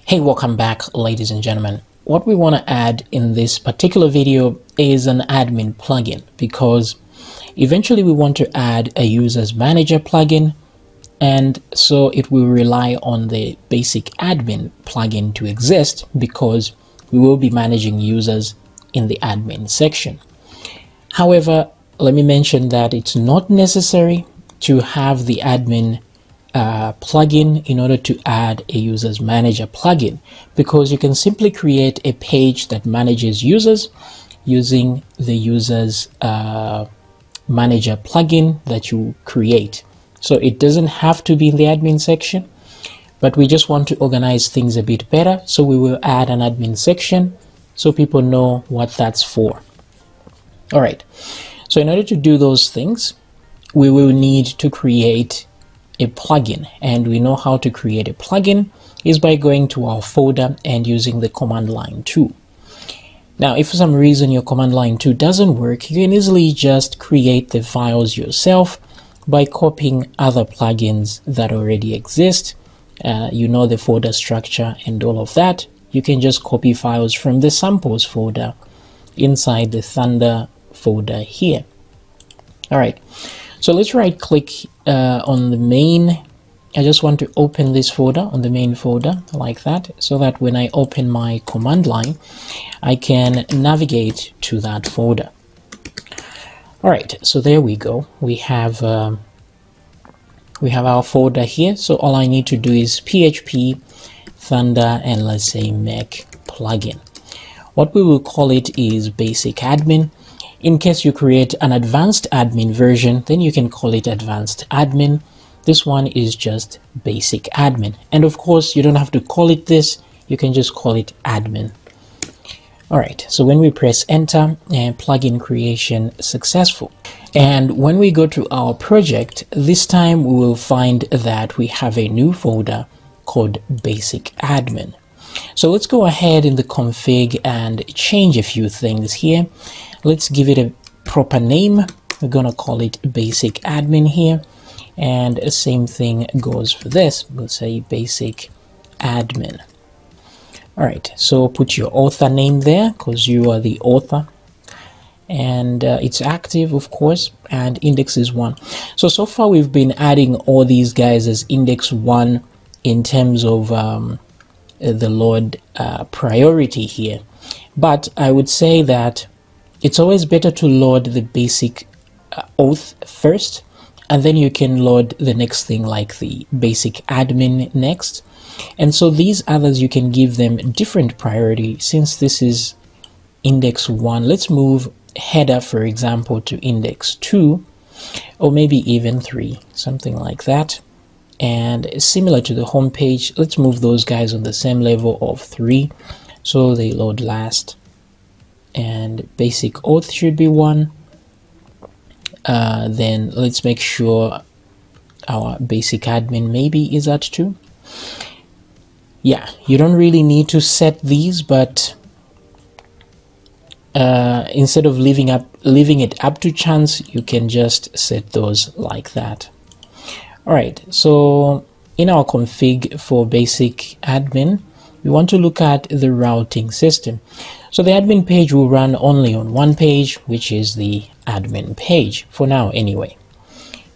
Hey, welcome back, ladies and gentlemen. What we want to add in this particular video is an admin plugin, because eventually we want to add a user's manager plugin, and so it will rely on the basic admin plugin to exist, because we will be managing users in the admin section. However, let me mention that it's not necessary to have the admin plugin in order to add a user's manager plugin, because you can simply create a page that manages users using the user's manager plugin that you create. So it doesn't have to be in the admin section, but we just want to organize things a bit better, so we will add an admin section so people know what that's for. All right, so in order to do those things, we will need to create a plugin, and we know how to create a plugin is by going to our folder and using the command line tool. Now, if for some reason your command line tool doesn't work, you can easily just create the files yourself by copying other plugins that already exist. You know the folder structure and all of that. You can just copy files from the samples folder inside the Thunder folder here. All right. So let's right click on the main. I just want to open this folder on the main folder like that, so that when I open my command line, I can navigate to that folder. All right, so there we go. We have our folder here. So all I need to do is PHP Thunder and let's say make plugin. What we will call it is basic admin. In case you create an advanced admin version, then you can call it advanced admin. This one is just basic admin. And of course, you don't have to call it this. You can just call it admin. All right, so when we press enter, plugin creation successful. And when we go to our project, this time we will find that we have a new folder called basic admin. So let's go ahead in the config and change a few things here. Let's give it a proper name. We're gonna call it basic admin here, and the same thing goes for this. We'll say basic admin. All right, so put your author name there because you are the author, and it's active, of course, and index is 1. So far we've been adding all these guys as index 1 in terms of the load priority here, but I would say that it's always better to load the basic auth first, and then you can load the next thing like the basic admin next. And so these others, you can give them different priority. Since this is index 1, let's move header, for example, to index 2, or maybe even 3, something like that. And similar to the home page, let's move those guys on the same level of 3, so they load last. And basic auth should be 1. Then let's make sure our basic admin maybe is at 2. Yeah, you don't really need to set these, but instead of leaving it up to chance, you can just set those like that. All right, so in our config for basic admin, we want to look at the routing system. So the admin page will run only on one page, which is the admin page for now anyway.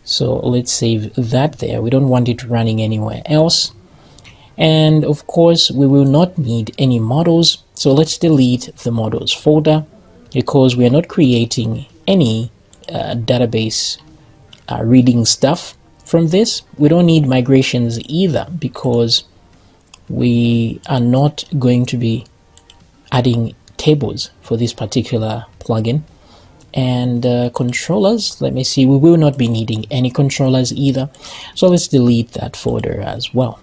So let's save that there. We don't want it running anywhere else. And of course, we will not need any models. So let's delete the models folder, because we are not creating any database reading stuff from this. We don't need migrations either, because we are not going to be adding tables for this particular plugin. And controllers, let me see, we will not be needing any controllers either. So let's delete that folder as well.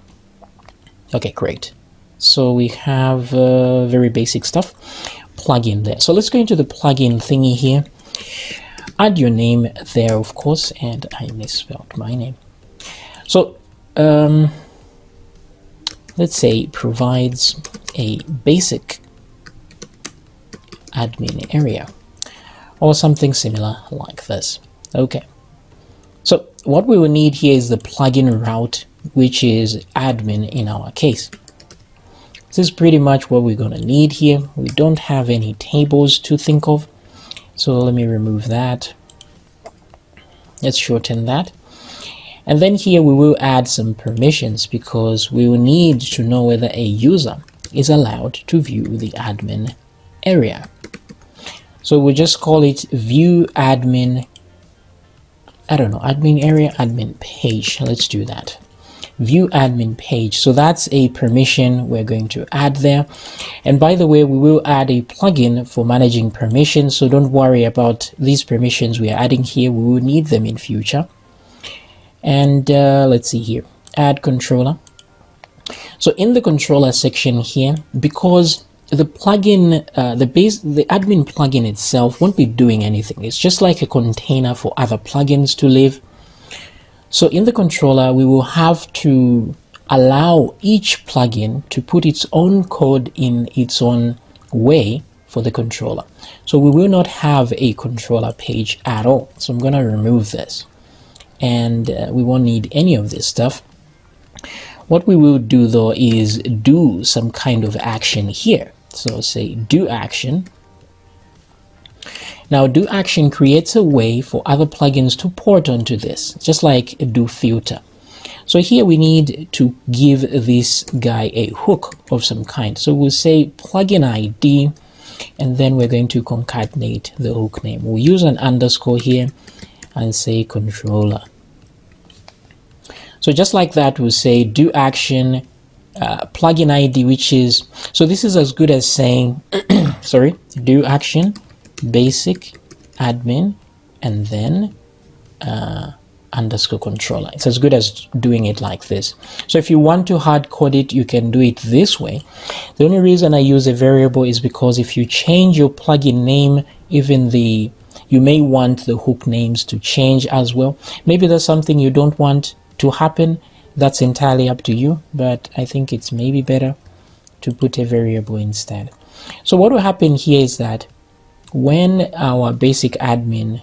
Okay, great. So we have very basic stuff, plugin there. So let's go into the plugin thingy here. Add your name there, of course, and I misspelled my name. So let's say provides a basic admin area, or something similar like this. Okay, so what we will need here is the plugin route, which is admin in our case. This is pretty much what we're going to need here. We don't have any tables to think of, so let me remove that. Let's shorten that. And then here we will add some permissions, because we will need to know whether a user is allowed to view the admin area. So we'll just call it view admin, I don't know, admin area, admin page. Let's do that. View admin page. So that's a permission we're going to add there. And by the way, we will add a plugin for managing permissions, so don't worry about these permissions we are adding here. We will need them in future. And let's see here, add controller. So in the controller section here, because the plugin, the admin plugin itself won't be doing anything. It's just like a container for other plugins to live. So in the controller, we will have to allow each plugin to put its own code in its own way for the controller. So we will not have a controller page at all. So I'm going to remove this, and we won't need any of this stuff. What we will do though is do some kind of action here. So say do action. Now do action creates a way for other plugins to port onto this, just like do filter. So here we need to give this guy a hook of some kind. So we'll say plugin ID, and then we're going to concatenate the hook name. We'll use an underscore here and say controller. So just like that, we'll say do action plugin ID, which is, so this is as good as saying sorry, do action basic admin and then underscore controller. It's as good as doing it like this. So if you want to hard code it, you can do it this way. The only reason I use a variable is because if you change your plugin name, even you may want the hook names to change as well. Maybe there's something you don't want to happen. That's entirely up to you, but I think it's maybe better to put a variable instead. So what will happen here is that when our basic admin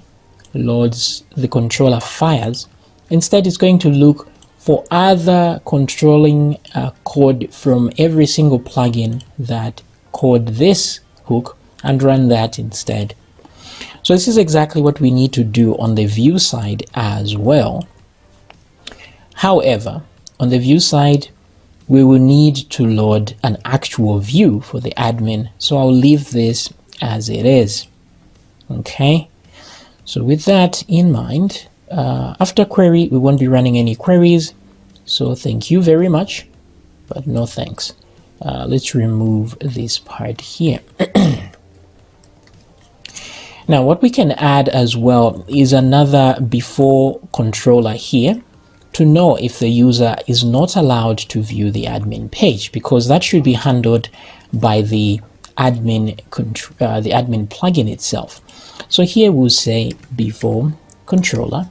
loads the controller files, instead it's going to look for other controlling code from every single plugin that code this hook and run that instead. So this is exactly what we need to do on the view side as well. However, on the view side, we will need to load an actual view for the admin. So I'll leave this as it is. Okay. So with that in mind, after query, we won't be running any queries. So thank you very much, but no thanks. Let's remove this part here. Now, what we can add as well is another before controller here to know if the user is not allowed to view the admin page, because that should be handled by the admin plugin itself. So here we'll say before controller,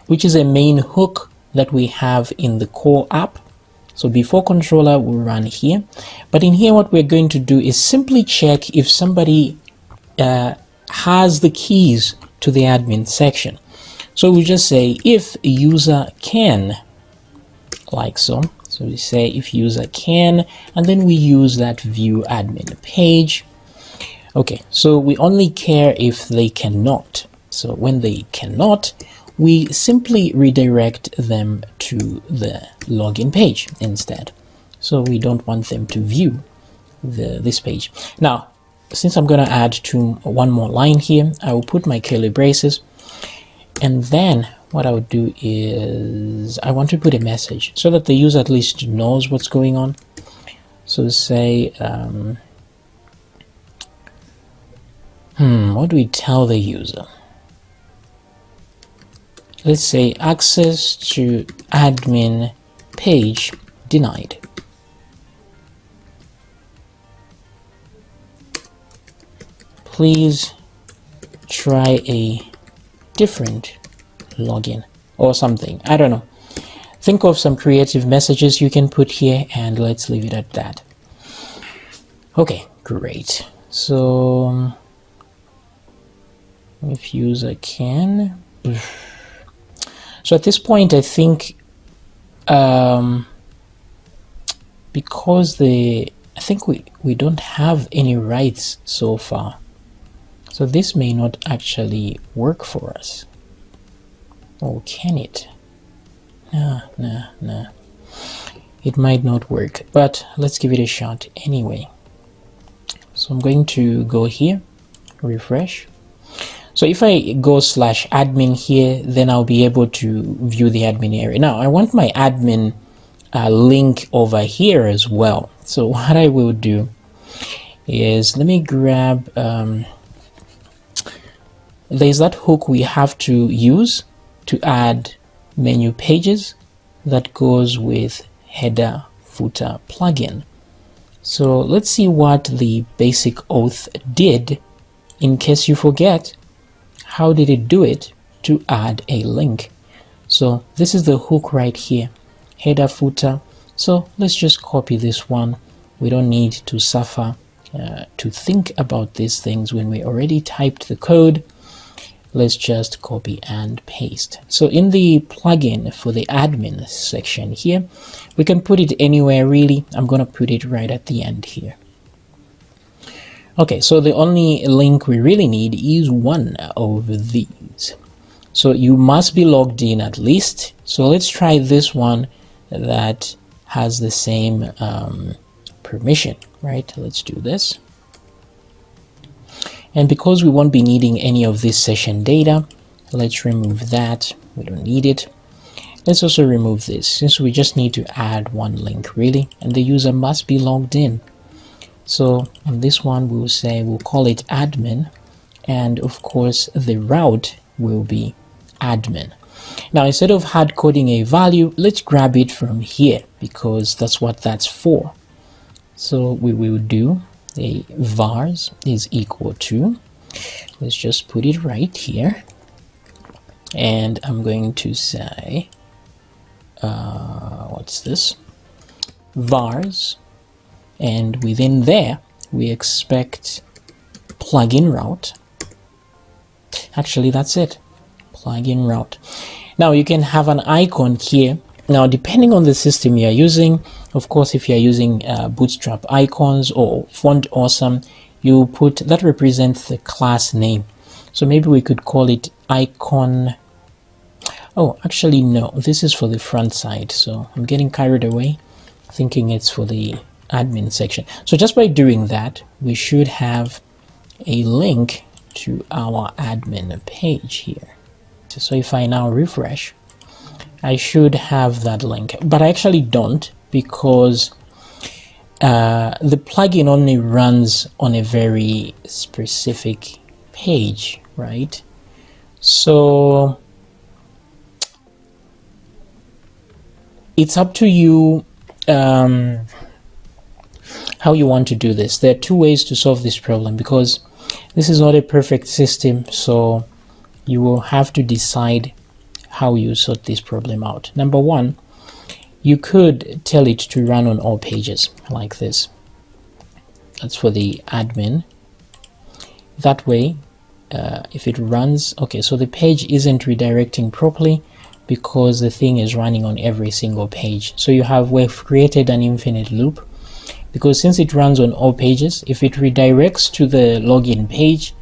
which is a main hook that we have in the core app. So before controller will run here, but in here what we're going to do is simply check if somebody has the keys to the admin section. So we just say if user can, like so. So we say if user can, and then we use that view admin page. Okay, so we only care if they cannot. So when they cannot, we simply redirect them to the login page instead. So we don't want them to view this page. Now, since I'm going to add one more line here, I will put my curly braces, and then what I would do is I want to put a message so that the user at least knows what's going on. So say, what do we tell the user? Let's say access to admin page denied. Please try a different login or something. I don't know. Think of some creative messages you can put here, and let's leave it at that. Okay, great. So if user can. So at this point, I think because I think we don't have any rights so far, so this may not actually work for us. Or can it? Nah. It might not work, but let's give it a shot anyway. So I'm going to go here, refresh. So if I go /admin here, then I'll be able to view the admin area. Now I want my admin link over here as well. So what I will do is, let me grab, there's that hook we have to use to add menu pages that goes with header footer plugin. So let's see what the basic auth did. In case you forget, how did it do it to add a link? So this is the hook right here, header footer. So let's just copy this one. We don't need to suffer to think about these things when we already typed the code. Let's just copy and paste. So in the plugin for the admin section here, we can put it anywhere really. I'm going to put it right at the end here. Okay, so the only link we really need is one of these. So you must be logged in at least. So let's try this one that has the same permission, right? Let's do this. And because we won't be needing any of this session data, let's remove that. We don't need it. Let's also remove this, since we just need to add one link really, and the user must be logged in. So on this one, we'll say, we'll call it admin, and of course the route will be admin. Now instead of hard coding a value, let's grab it from here, because that's what that's for. So we will do a vars is equal to, let's just put it right here, and I'm going to say what's this, vars, and within there we expect plugin route. Actually that's it, plugin route. Now you can have an icon here. Now depending on the system you're using, of course if you're using Bootstrap icons or Font Awesome, you put that represents the class name. So maybe we could call it icon. Oh, actually no, this is for the front side, so I'm getting carried away thinking it's for the admin section. So just by doing that, we should have a link to our admin page here. So if I now refresh, I should have that link, but I actually don't, because the plugin only runs on a very specific page, right? So it's up to you how you want to do this. There are two ways to solve this problem, because this is not a perfect system, so you will have to decide how you sort this problem out. Number one, you could tell it to run on all pages like this. That's for the admin. That way, if it runs, okay, so the page isn't redirecting properly because the thing is running on every single page. So we've created an infinite loop, because since it runs on all pages, if it redirects to the login page,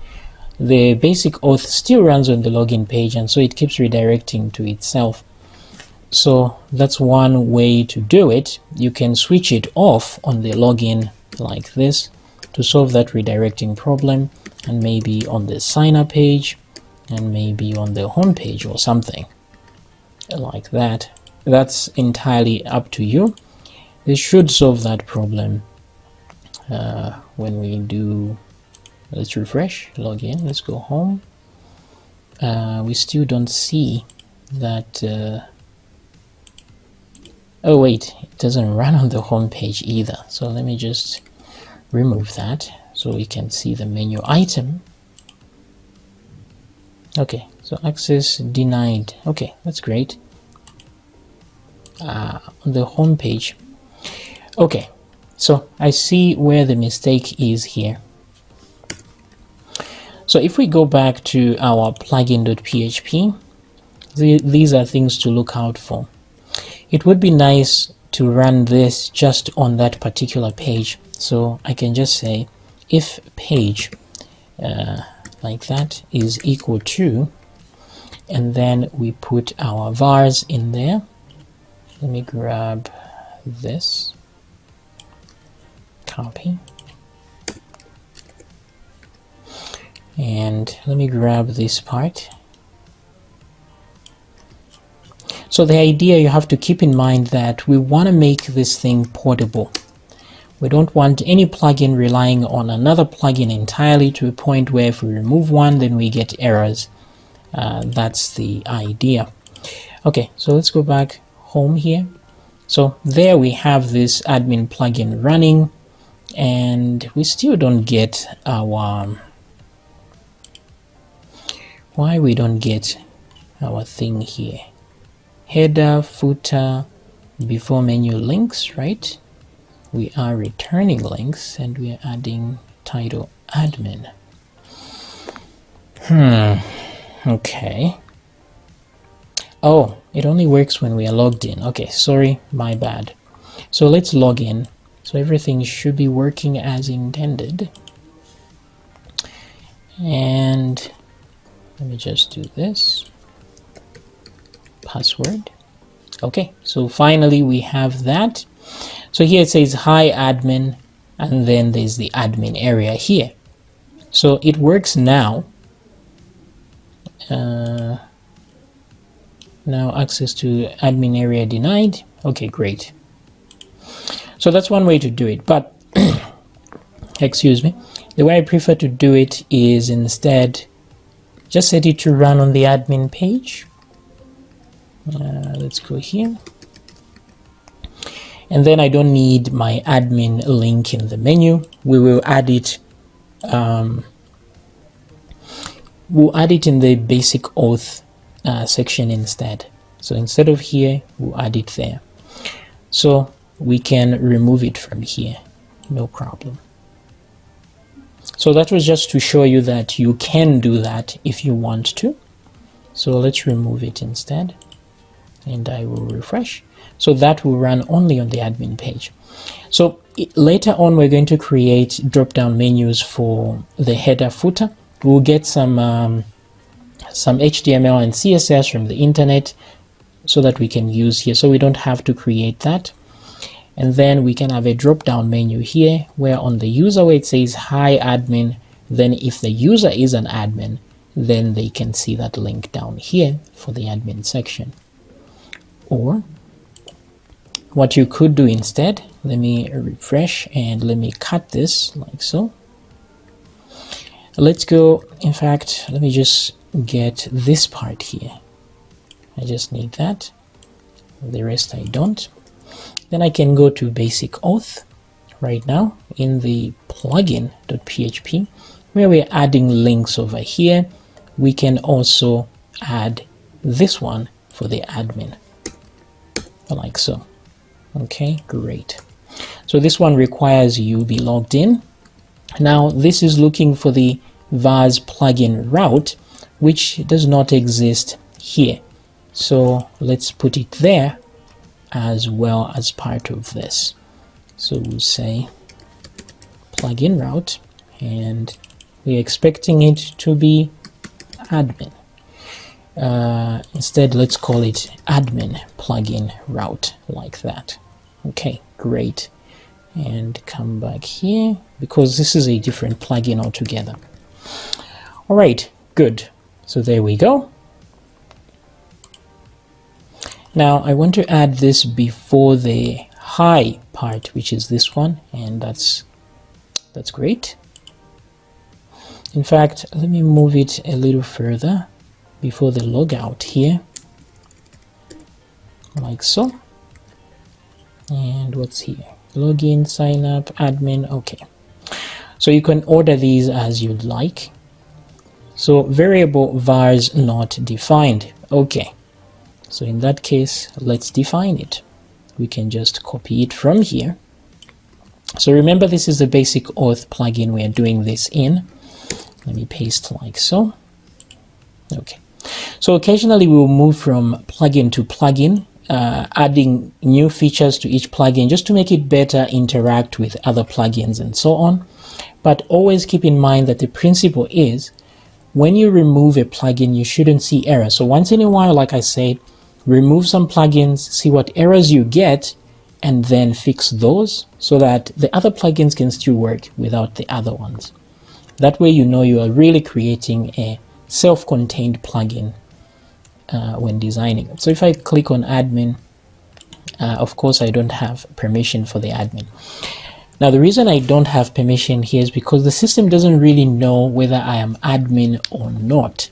the basic auth still runs on the login page, and so it keeps redirecting to itself. So that's one way to do it. You can switch it off on the login like this to solve that redirecting problem, and maybe on the sign up page, and maybe on the home page or something like that. That's entirely up to you. This should solve that problem. When we do, let's refresh, log in, let's go home. We still don't see that. Oh wait, it doesn't run on the home page either. So let me just remove that so we can see the menu item. Okay, so access denied. Okay, that's great. On the home page. Okay, so I see where the mistake is here. So if we go back to our plugin.php, these are things to look out for. It would be nice to run this just on that particular page. So I can just say if page like that is equal to, and then we put our vars in there. Let me grab this, copy, and let me grab this part. So the idea, you have to keep in mind that we want to make this thing portable. We don't want any plugin relying on another plugin entirely to a point where if we remove one, then we get errors. That's the idea. Okay, so let's go back home here. So there we have this admin plugin running, and we still don't get our why we don't get our thing here. Header, footer, before menu links, right? We are returning links and we are adding title admin. Okay. Oh, it only works when we are logged in. Okay, sorry, my bad. So let's log in. So everything should be working as intended. And let me just do this. Password. Okay, so finally we have that. So here it says hi admin, and then there's the admin area here. So it works now. Now access to admin area denied. Okay, great. So that's one way to do it, but excuse me, the way I prefer to do it is instead just set it to run on the admin page. Let's go here, and then I don't need my admin link in the menu. We will add it. We'll add it in the basic auth section instead. So instead of here, we'll add it there. So we can remove it from here, no problem. So that was just to show you that you can do that if you want to. So let's remove it instead, and I will refresh. So that will run only on the admin page. So later on, we're going to create drop-down menus for the header footer. We'll get some HTML and CSS from the internet so that we can use here, so we don't have to create that. And then we can have a drop-down menu here where on the user where it says hi admin, then if the user is an admin, then they can see that link down here for the admin section. Or what you could do instead, let me refresh and let me cut this like so. Let's go, in fact, let me just get this part here. I just need that. The rest I don't. Then I can go to basic auth right now in the plugin.php where we're adding links over here. We can also add this one for the admin, like so. Okay, great. So this one requires you be logged in. Now this is looking for the vars plugin route, which does not exist here. So let's put it there as well as part of this. So we'll say plugin route, and we're expecting it to be admin. Instead, let's call it admin plugin route, like that. Okay, great. And come back here because this is a different plugin altogether. All right, good. So there we go. Now I want to add this before the hi part, which is this one, and that's great. In fact, let me move it a little further before the logout here, like so. And what's here? Login, sign up, admin. Okay, so you can order these as you'd like. So variable vars not defined. Okay, so in that case, let's define it. We can just copy it from here. So remember, this is the basic auth plugin we are doing this in. Let me paste like so. Okay, so occasionally we will move from plugin to plugin, adding new features to each plugin just to make it better interact with other plugins and so on. But always keep in mind that the principle is when you remove a plugin, you shouldn't see errors. So once in a while, like I said, remove some plugins, see what errors you get, and then fix those so that the other plugins can still work without the other ones. That way you know you are really creating a self-contained plugin when designing it. So if I click on admin, of course I don't have permission for the admin. Now the reason I don't have permission here is because the system doesn't really know whether I am admin or not,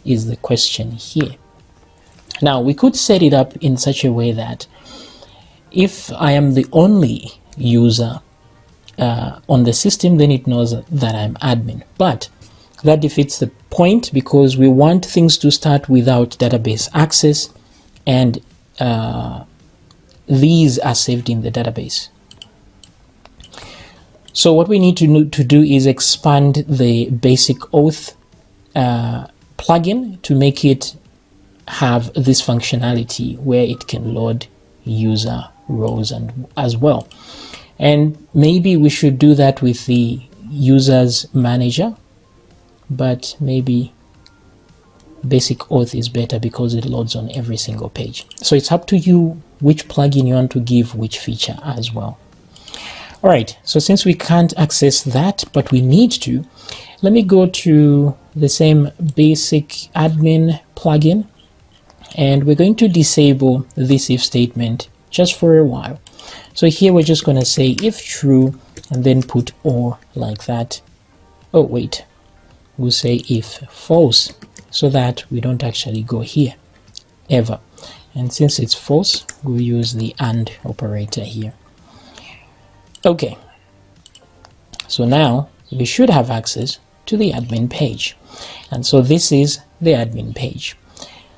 is the question here. Now we could set it up in such a way that if I am the only user on the system, then it knows that I'm admin. But that defeats the point because we want things to start without database access, and these are saved in the database. So what we need to do is expand the basic auth plugin to make it have this functionality where it can load user rows and as well. And maybe we should do that with the users manager, but maybe basic auth is better because it loads on every single page. So it's up to you which plugin you want to give which feature as well. All right, so since we can't access that, but we need to, let me go to the same basic admin plugin, and we're going to disable this if statement just for a while. So here we're just going to say if true and then put or like that. Oh wait, we'll say if false so that we don't actually go here ever. And since it's false, we'll use the AND operator here. Okay, so now we should have access to the admin page. And so this is the admin page.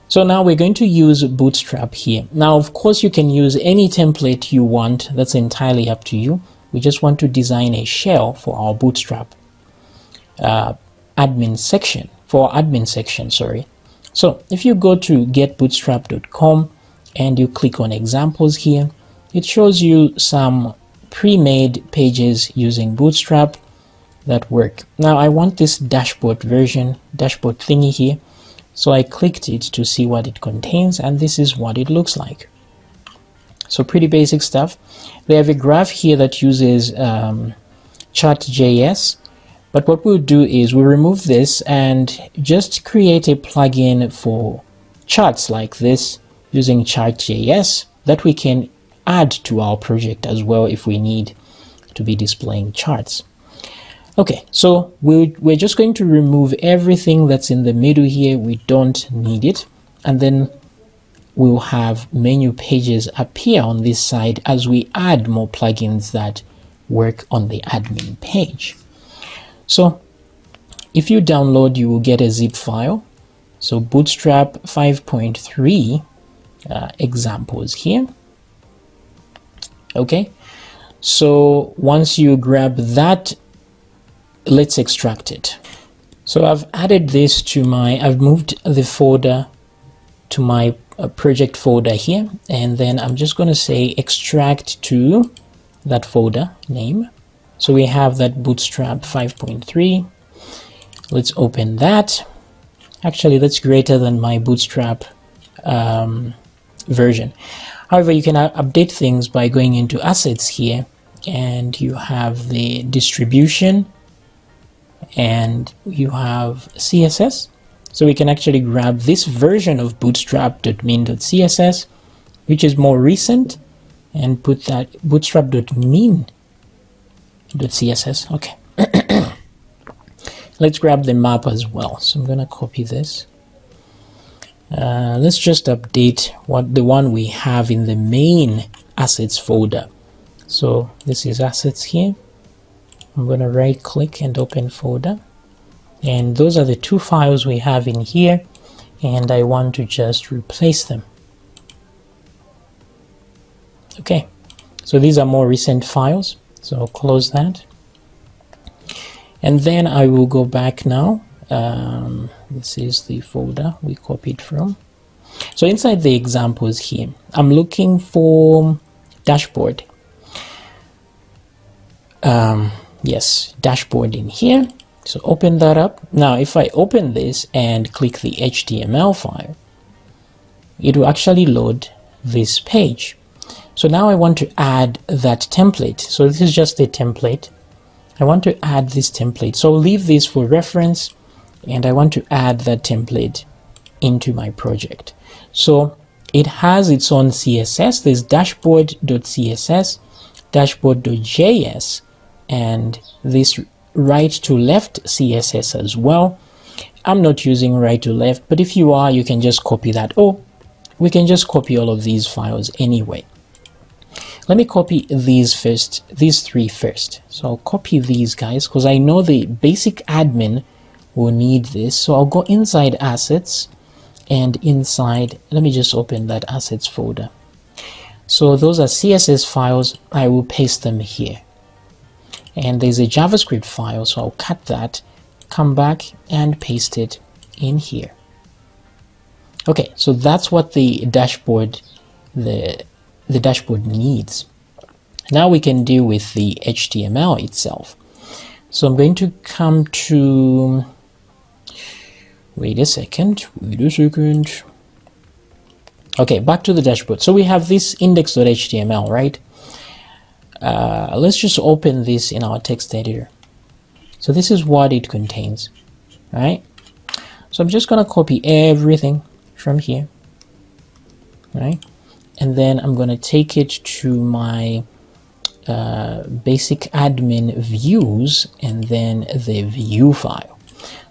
So now we're going to use Bootstrap here. Now, of course, you can use any template you want. That's entirely up to you. We just want to design a shell for our Bootstrap admin section, sorry. So if you go to getbootstrap.com and you click on examples here, it shows you some pre-made pages using Bootstrap that work. Now I want this dashboard thingy here. So I clicked it to see what it contains, and this is what it looks like. So pretty basic stuff. They have a graph here that uses chart.js, but what we'll do is we'll remove this and just create a plugin for charts like this using chart.js that we can add to our project as well if we need to be displaying charts. Okay, so we're just going to remove everything that's in the middle here. We don't need it. And then we'll have menu pages appear on this side as we add more plugins that work on the admin page. So if you download, you will get a zip file. So Bootstrap 5.3 examples here. Okay, so once you grab that, let's extract it. So I've added this to I've moved the folder to my project folder here, and then I'm just going to say extract to that folder name. So we have that Bootstrap 5.3. Let's open that. Actually, that's greater than my Bootstrap version. However, you can update things by going into assets here, and you have the distribution and you have CSS. So we can actually grab this version of bootstrap.min.css, which is more recent, and put that bootstrap.min.css. Okay. Let's grab the map as well. So I'm going to copy this. Let's just update the one we have in the main assets folder. So this is assets here. I'm going to right click and open folder, and those are the two files we have in here, and I want to just replace them. Okay, so these are more recent files, so I'll close that, and then I will go back now. This is the folder we copied from, So inside the examples here, I'm looking for dashboard. Yes, dashboard in here. So open that up. Now, if I open this and click the HTML file, it will actually load this page. So now I want to add that template. So this is just a template. I want to add this template. So I'll leave this for reference, and I want to add that template into my project. So it has its own CSS. There's dashboard.css, dashboard.js, and this right to left CSS as well. I'm not using right to left, but if you are, you can just copy that. Oh, we can just copy all of these files anyway. Let me copy these first, these three first. So I'll copy these guys because I know the basic admin will need this. So I'll go inside assets, and inside, let me just open that assets folder. So those are CSS files. I will paste them here. And there's a JavaScript file, so I'll cut that, come back and paste it in here. Okay, so that's what the dashboard, the dashboard needs. Now we can deal with the HTML itself. So I'm going to come to, wait a second. Okay, back to the dashboard. So we have this index.html, right? Let's just open this in our text editor. So this is what it contains, right? So I'm just gonna copy everything from here, right? And then I'm gonna take it to my basic admin views, and then the view file.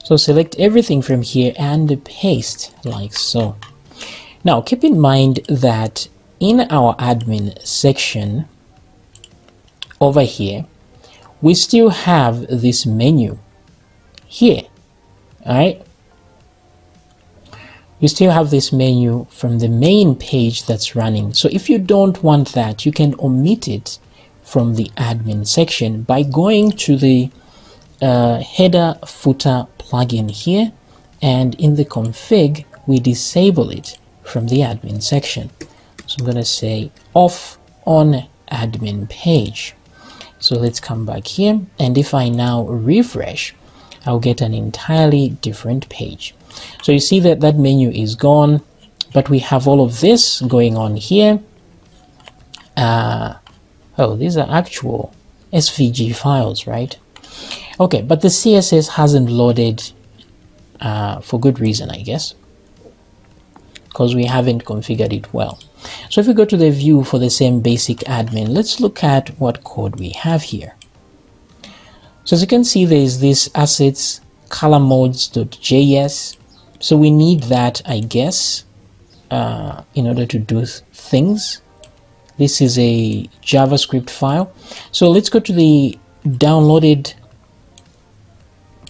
So select everything from here and paste like so. Now keep in mind that in our admin section over here, we still have this menu here, all right? We still have this menu from the main page that's running. So if you don't want that, you can omit it from the admin section by going to the header footer plugin here, and in the config, we disable it from the admin section. So I'm going to say off on admin page. So let's come back here, and if I now refresh, I'll get an entirely different page. So you see that that menu is gone, but we have all of this going on here. Oh, these are actual SVG files, right? Okay, but the CSS hasn't loaded for good reason, I guess, because we haven't configured it well. So if we go to the view for the same basic admin, let's look at what code we have here. So as you can see, there is this assets color modes.js. So we need that, I guess, in order to do things. This is a JavaScript file. So let's go to the downloaded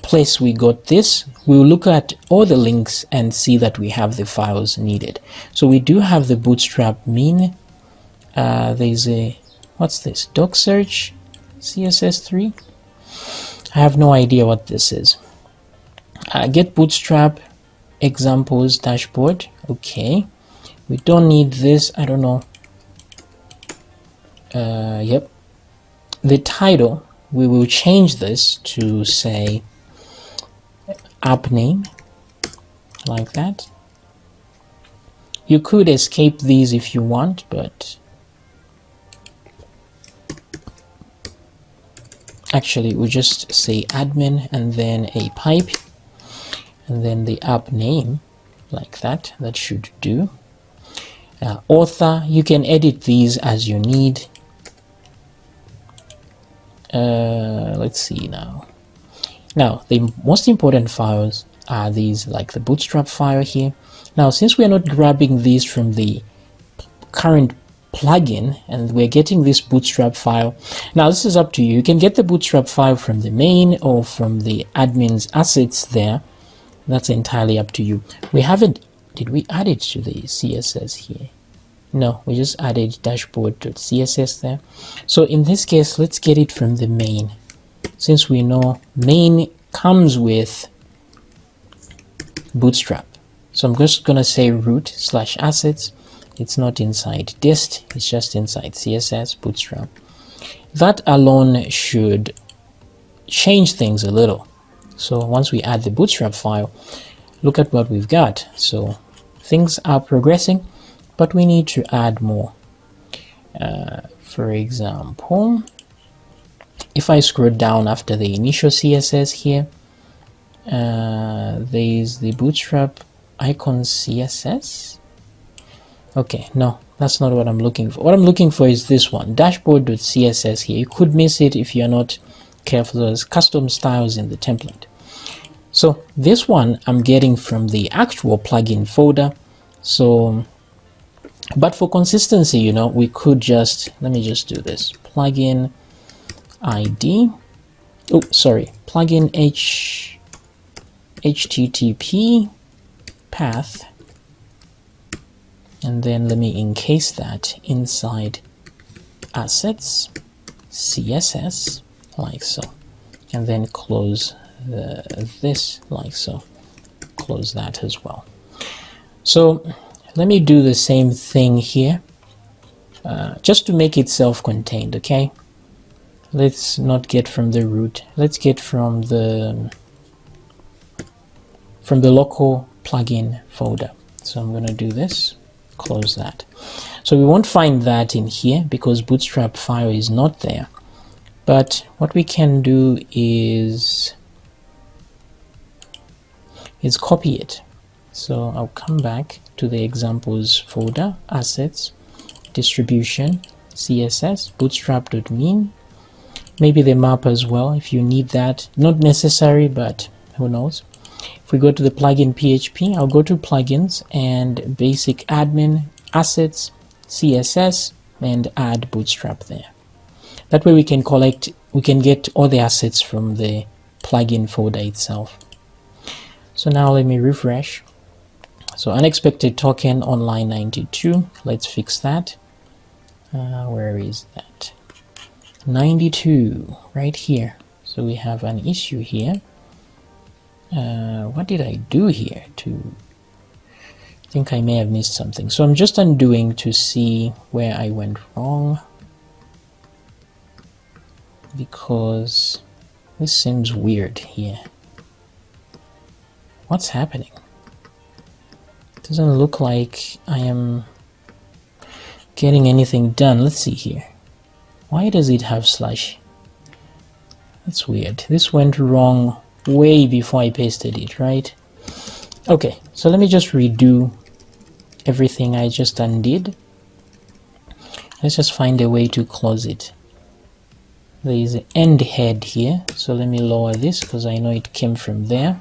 place we got this. We'll look at all the links and see that we have the files needed. So we do have the Bootstrap min. There's a, what's this? Doc search CSS3. I have no idea what this is. Get Bootstrap examples dashboard. Okay, we don't need this. I don't know. Yep. The title, we will change this to say app name, like that. You could escape these if you want, but actually we'll just say admin and then a pipe and then the app name, like that. That should do. Author, you can edit these as you need. Let's see now. Now, the most important files are these, like the Bootstrap file here. Now, since we're not grabbing these from the current plugin and we're getting this Bootstrap file, now this is up to you. You can get the Bootstrap file from the main or from the admin's assets there. That's entirely up to you. We haven't, did we add it to the CSS here? No, we just added dashboard.css there. So in this case, let's get it from the main. Since we know main comes with Bootstrap. So So I'm just gonna say root/assets. It's not inside dist, it's just inside CSS Bootstrap. That alone should change things a little. So once we add the Bootstrap file, look at what we've got. So things are progressing, but we need to add more. For example, if I scroll down after the initial CSS here, there's the Bootstrap icon CSS. Okay, no, that's not what I'm looking for. What I'm looking for is this one, dashboard.css here. You could miss it if you're not careful. There's custom styles in the template. So this one I'm getting from the actual plugin folder. So, but for consistency, you know, we could just, let me just do this, plugin ID, oh, sorry, plugin HTTP path, and then let me encase that inside assets CSS like so, and then close this like so, close that as well. So let me do the same thing here, just to make it self-contained. Okay, let's not get from the root, let's get from the local plugin folder. So I'm going to do this, close that. So we won't find that in here because Bootstrap file is not there. But what we can do is copy it. So I'll come back to the examples folder, assets, distribution, CSS, bootstrap.mean, maybe the map as well if you need that. Not necessary, but who knows. If we go to the plugin PHP, I'll go to plugins and basic admin, assets, CSS, and add Bootstrap there. That way we can get all the assets from the plugin folder itself. So now let me refresh. So unexpected token on line 92. Let's fix that. Where is that? 92, right here. So we have an issue here. What did I do here? I think I may have missed something. So I'm just undoing to see where I went wrong, because this seems weird here. What's happening? It doesn't look like I am getting anything done. Let's see here. Why does it have slash? That's weird. This went wrong way before I pasted it, right? Okay, so let me just redo everything I just undid. Let's just find a way to close it. There is an end head here, so let me lower this because I know it came from there.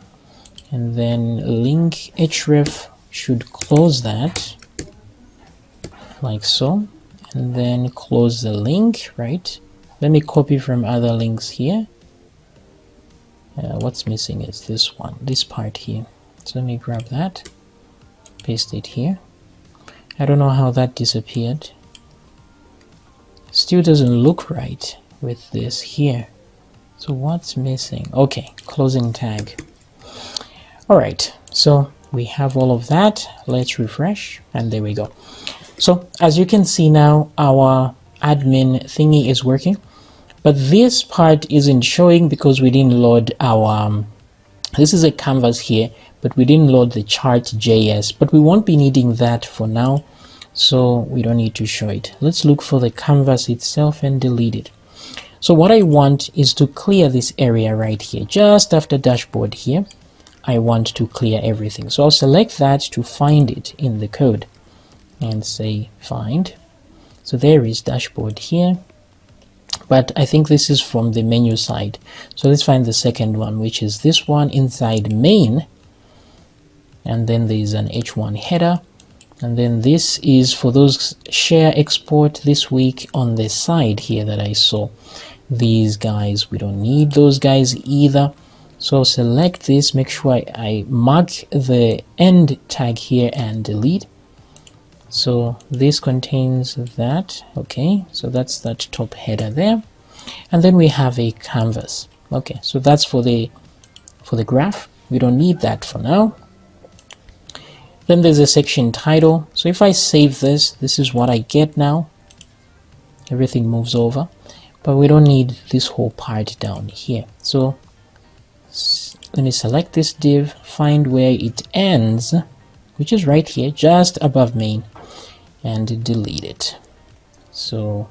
And then link href should close that like so, and then close the link, right? Let me copy from other links here. What's missing is this one, this part here. So let me grab that, paste it here. I don't know how that disappeared. Still doesn't look right with this here. So what's missing? Okay, closing tag. All right, so we have all of that. Let's refresh, and there we go. So as you can see now, our admin thingy is working, but this part isn't showing because we didn't load our this is a canvas here, but we didn't load the chart.js, but we won't be needing that for now, so we don't need to show it. Let's look for the canvas itself and delete it. So what I want is to clear this area right here, just after dashboard here. I want to clear everything. So I'll select that to find it in the code and say find. So there is dashboard here, but I think this is from the menu side. So let's find the second one, which is this one inside main, and then there's an h1 header, and then this is for those share export this week on the side here that I saw. These guys, we don't need those guys either. So select this, make sure I mark the end tag here and delete. So this contains that. Okay, so that's that top header there, and then we have a canvas. Okay, so that's for the graph. We don't need that for now. Then there's a section title. So if I save this, this is what I get now. Everything moves over, but we don't need this whole part down here. So let me select this div, find where it ends, which is right here, just above main, and delete it. So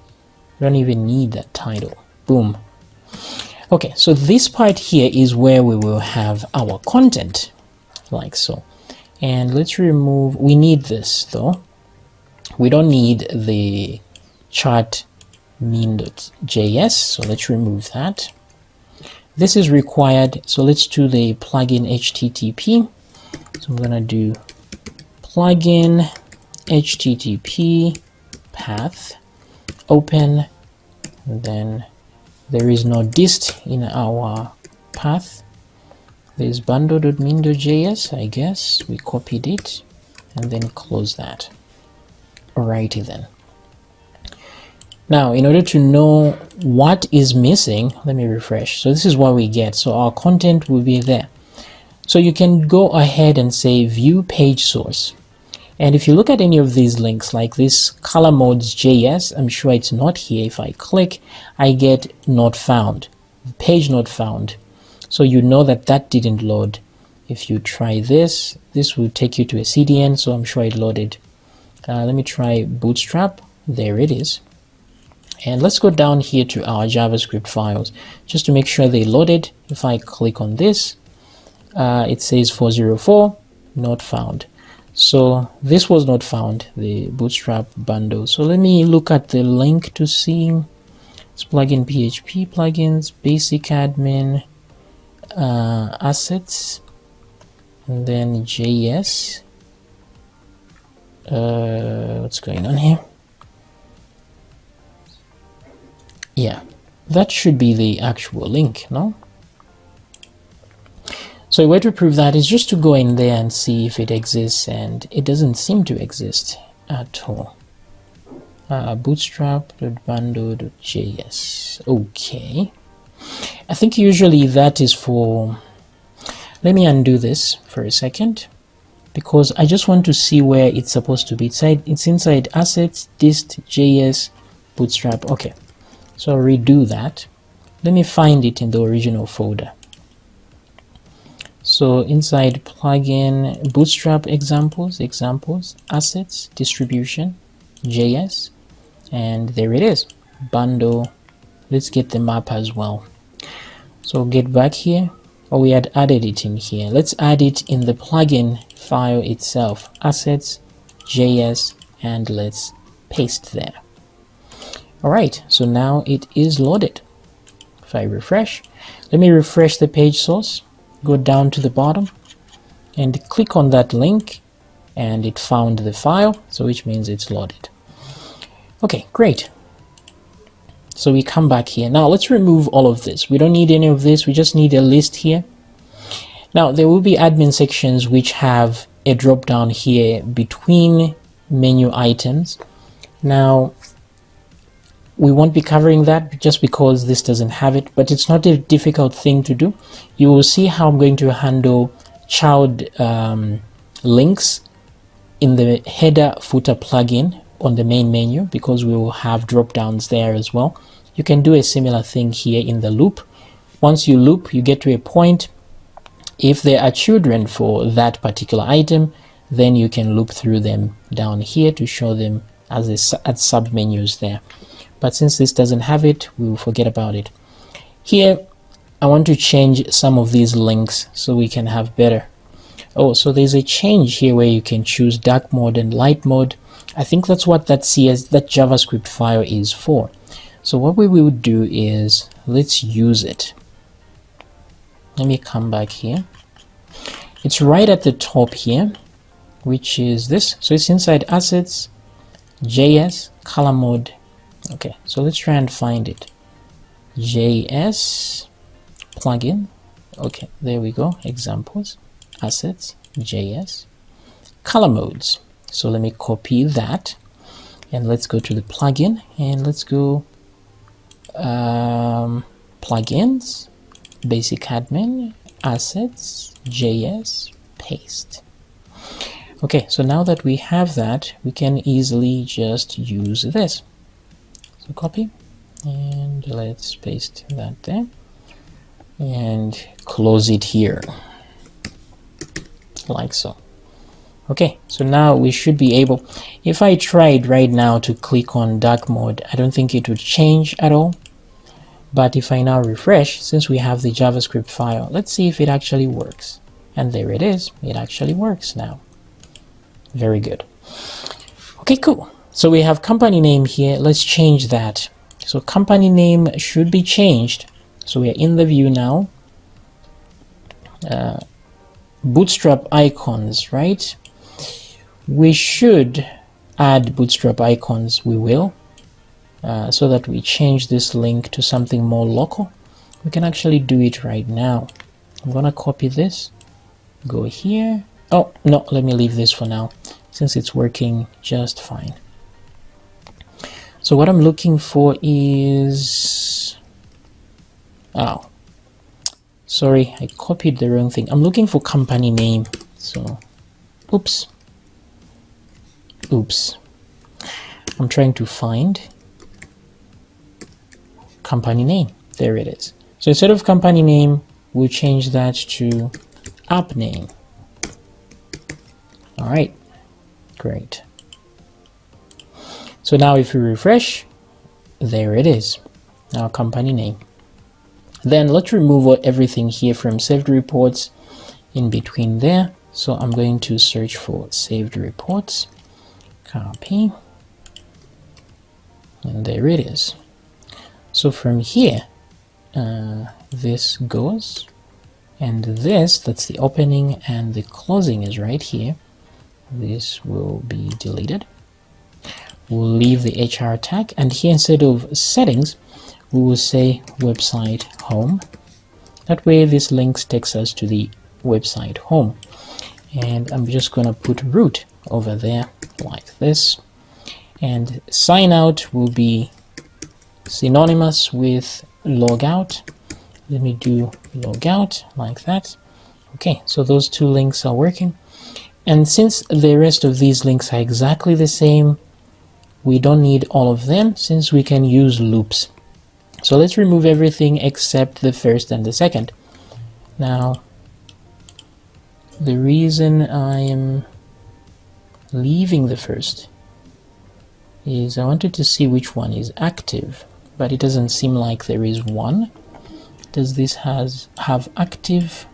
we don't even need that title. Boom. Okay, so this part here is where we will have our content, like so. And let's remove, we need this though. We don't need the chart mean.js, so let's remove that. This is required, so let's do the plugin HTTP. So I'm gonna do plugin HTTP path open, and then there is no dist in our path. There's bundle.min.js, I guess. We copied it and then close that. Alrighty then. Now, in order to know what is missing, let me refresh. So this is what we get. So our content will be there. So you can go ahead and say view page source. And if you look at any of these links, like this color modes JS, I'm sure it's not here. If I click, I get not found, page not found. So you know that that didn't load. If you try this, this will take you to a CDN, so I'm sure it loaded. Let me try Bootstrap. There it is. And let's go down here to our JavaScript files, just to make sure they loaded. If I click on this, it says 404, not found. So this was not found, the Bootstrap bundle. So let me look at the link to see. It's plugin PHP, plugins, basic admin, assets, and then JS. What's going on here? Yeah, that should be the actual link, no? So a way to prove that is just to go in there and see if it exists, and it doesn't seem to exist at all. Bootstrap.bundle.js. Okay. I think usually that is for, let me undo this for a second, because I just want to see where it's supposed to be. It's inside assets, dist, JS, Bootstrap. Okay, so I'll redo that. Let me find it in the original folder. So inside plugin, Bootstrap examples, assets, distribution, JS, and there it is, bundle. Let's get the map as well. So get back here. Oh, we had added it in here. Let's add it in the plugin file itself, assets, JS, and let's paste there. All right, so now it is loaded. If I refresh, let me refresh the page source, go down to the bottom and click on that link, and it found the file, so which means it's loaded. Okay, great. So we come back here. Now let's remove all of this. We don't need any of this. We just need a list here. Now there will be admin sections which have a drop down here between menu items. Now we won't be covering that just because this doesn't have it, but it's not a difficult thing to do. You will see how I'm going to handle child links in the header footer plugin on the main menu, because we will have drop downs there as well. You can do a similar thing here in the loop. Once you loop, you get to a point. If there are children for that particular item, then you can loop through them down here to show them as sub menus there. But since this doesn't have it, we will forget about it. Here, I want to change some of these links so we can have better. Oh, so there's a change here where you can choose dark mode and light mode. I think that's what that JavaScript file is for. So what we will do is, let's use it. Let me come back here. It's right at the top here, which is this. So it's inside assets, JS, color mode. Okay, so let's try and find it. JS plugin. Okay, there we go. Examples, assets, JS, color modes. So let me copy that, and let's go to the plugin, and let's go plugins, basic admin, assets, JS, paste. Okay, so now that we have that, we can easily just use this. So copy, and let's paste that there, and close it here, like so. Okay, so now we should be able, if I tried right now to click on dark mode, I don't think it would change at all. But if I now refresh, since we have the JavaScript file, let's see if it actually works. And there it is, it actually works now. Very good. Okay, cool. So we have company name here. Let's change that. So company name should be changed. So we are in the view now. Bootstrap icons, right? We should add Bootstrap icons. We will. So that we change this link to something more local. We can actually do it right now. I'm gonna copy this, go here. Oh, no, let me leave this for now, since it's working just fine. So what I'm looking for is... Oh, sorry, I copied the wrong thing. I'm looking for company name. So, oops. I'm trying to find company name. There it is. So instead of company name, we'll change that to app name. All right, great. So now if we refresh, there it is, our company name. Then let's remove everything here from saved reports in between there. So I'm going to search for saved reports, copy, and there it is. So from here, this goes, and this, that's the opening, and the closing is right here. This will be deleted. We'll leave the HR tag, and here instead of settings, we will say website home. That way this link takes us to the website home. And I'm just gonna put root over there like this. And sign out will be synonymous with logout. Let me do logout like that. Okay, so those two links are working. And since the rest of these links are exactly the same, we don't need all of them since we can use loops. So let's remove everything except the first and the second. Now, the reason I am leaving the first is I wanted to see which one is active, but it doesn't seem like there is one. Does this have active?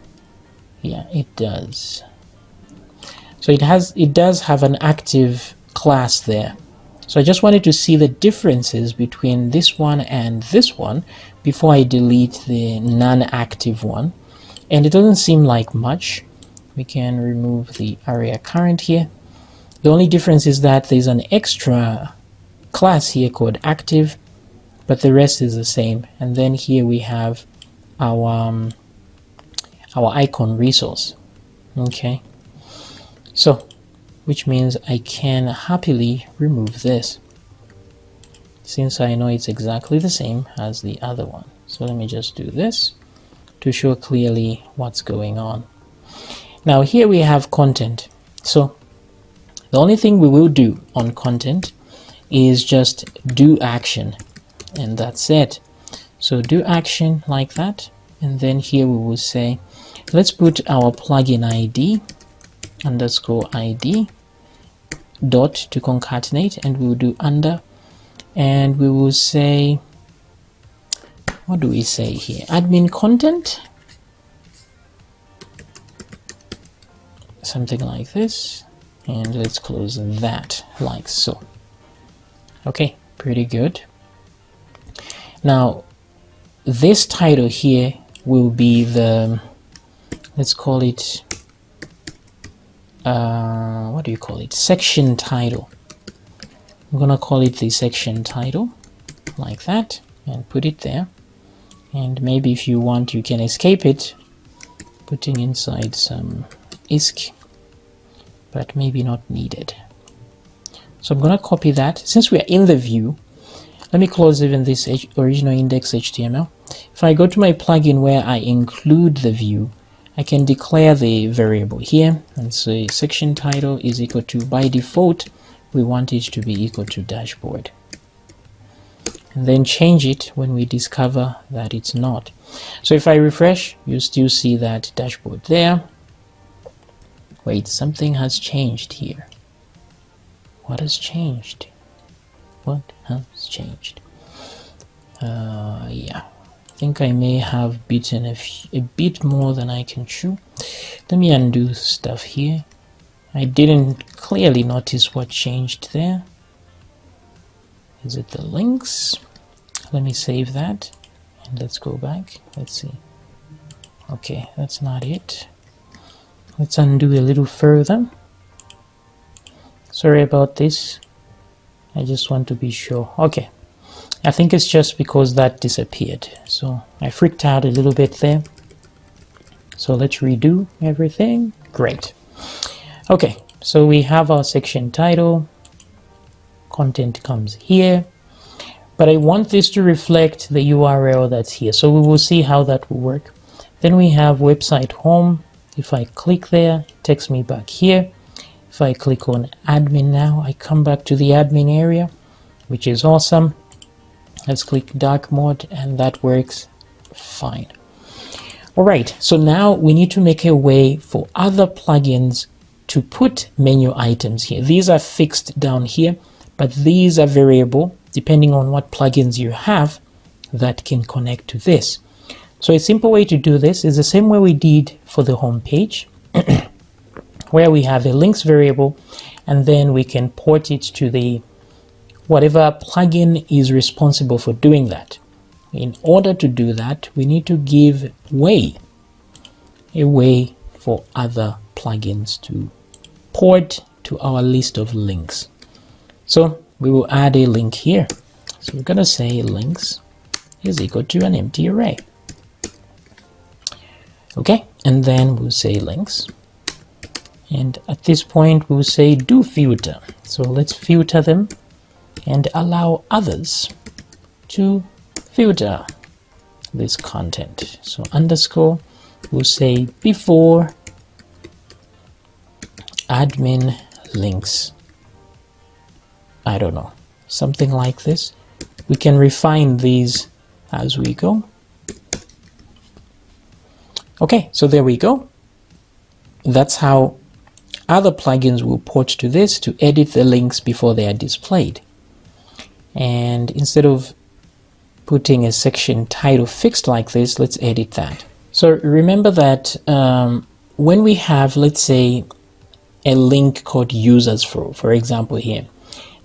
Yeah, it does. So it does have an active class there. So I just wanted to see the differences between this one and this one before I delete the non-active one. And it doesn't seem like much. We can remove the area current here. The only difference is that there's an extra class here called active, but the rest is the same. And then here we have our icon resource. Okay. So, which means I can happily remove this since I know it's exactly the same as the other one. So let me just do this to show clearly what's going on. Now here we have content. So the only thing we will do on content is just do action, and that's it. So do action like that, and then here we will say, let's put our plugin ID underscore ID dot to concatenate, and we will do under, and we will say, what do we say here? Admin content, something like this, and let's close that like so. Okay, pretty good. Now this title here will be the, let's call it what do you call it? Section title. I'm gonna call it the section title like that and put it there. And maybe if you want, you can escape it, putting inside some ISK, but maybe not needed. So I'm gonna copy that. Since we are in the view, let me close even this original index HTML. If I go to my plugin where I include the view, I can declare the variable here and say section title is equal to, by default, we want it to be equal to dashboard. And then change it when we discover that it's not. So if I refresh, you still see that dashboard there. Wait, something has changed here. What has changed? What has changed? Yeah, I think I may have bitten a bit more than I can chew. Let me undo stuff here. I didn't clearly notice what changed there. Is it the links? Let me save that and let's go back. Let's see. Okay, that's not it. Let's undo a little further. Sorry about this. I just want to be sure. Okay, I think it's just because that disappeared. So I freaked out a little bit there. So let's redo everything. Great. Okay, so we have our section title. Content comes here. But I want this to reflect the URL that's here. So we will see how that will work. Then we have website home. If I click there, it takes me back here. If I click on admin now, I come back to the admin area, which is awesome. Let's click dark mode and that works fine. All right, so now we need to make a way for other plugins to put menu items here. These are fixed down here, but these are variable depending on what plugins you have that can connect to this. So a simple way to do this is the same way we did for the home page, where we have a links variable and then we can port it to the whatever plugin is responsible for doing that. In order to do that, we need to give a way for other plugins to port to our list of links. So we will add a link here. So we're going to say links is equal to an empty array. Okay, and then we'll say links. And at this point, we'll say do filter. So let's filter them and allow others to filter this content. So underscore, we'll say before admin links. I don't know, something like this. We can refine these as we go. Okay, so there we go. That's how other plugins will port to this to edit the links before they are displayed. And instead of putting a section title fixed like this, let's edit that. So remember that when we have, let's say, a link called users for example here,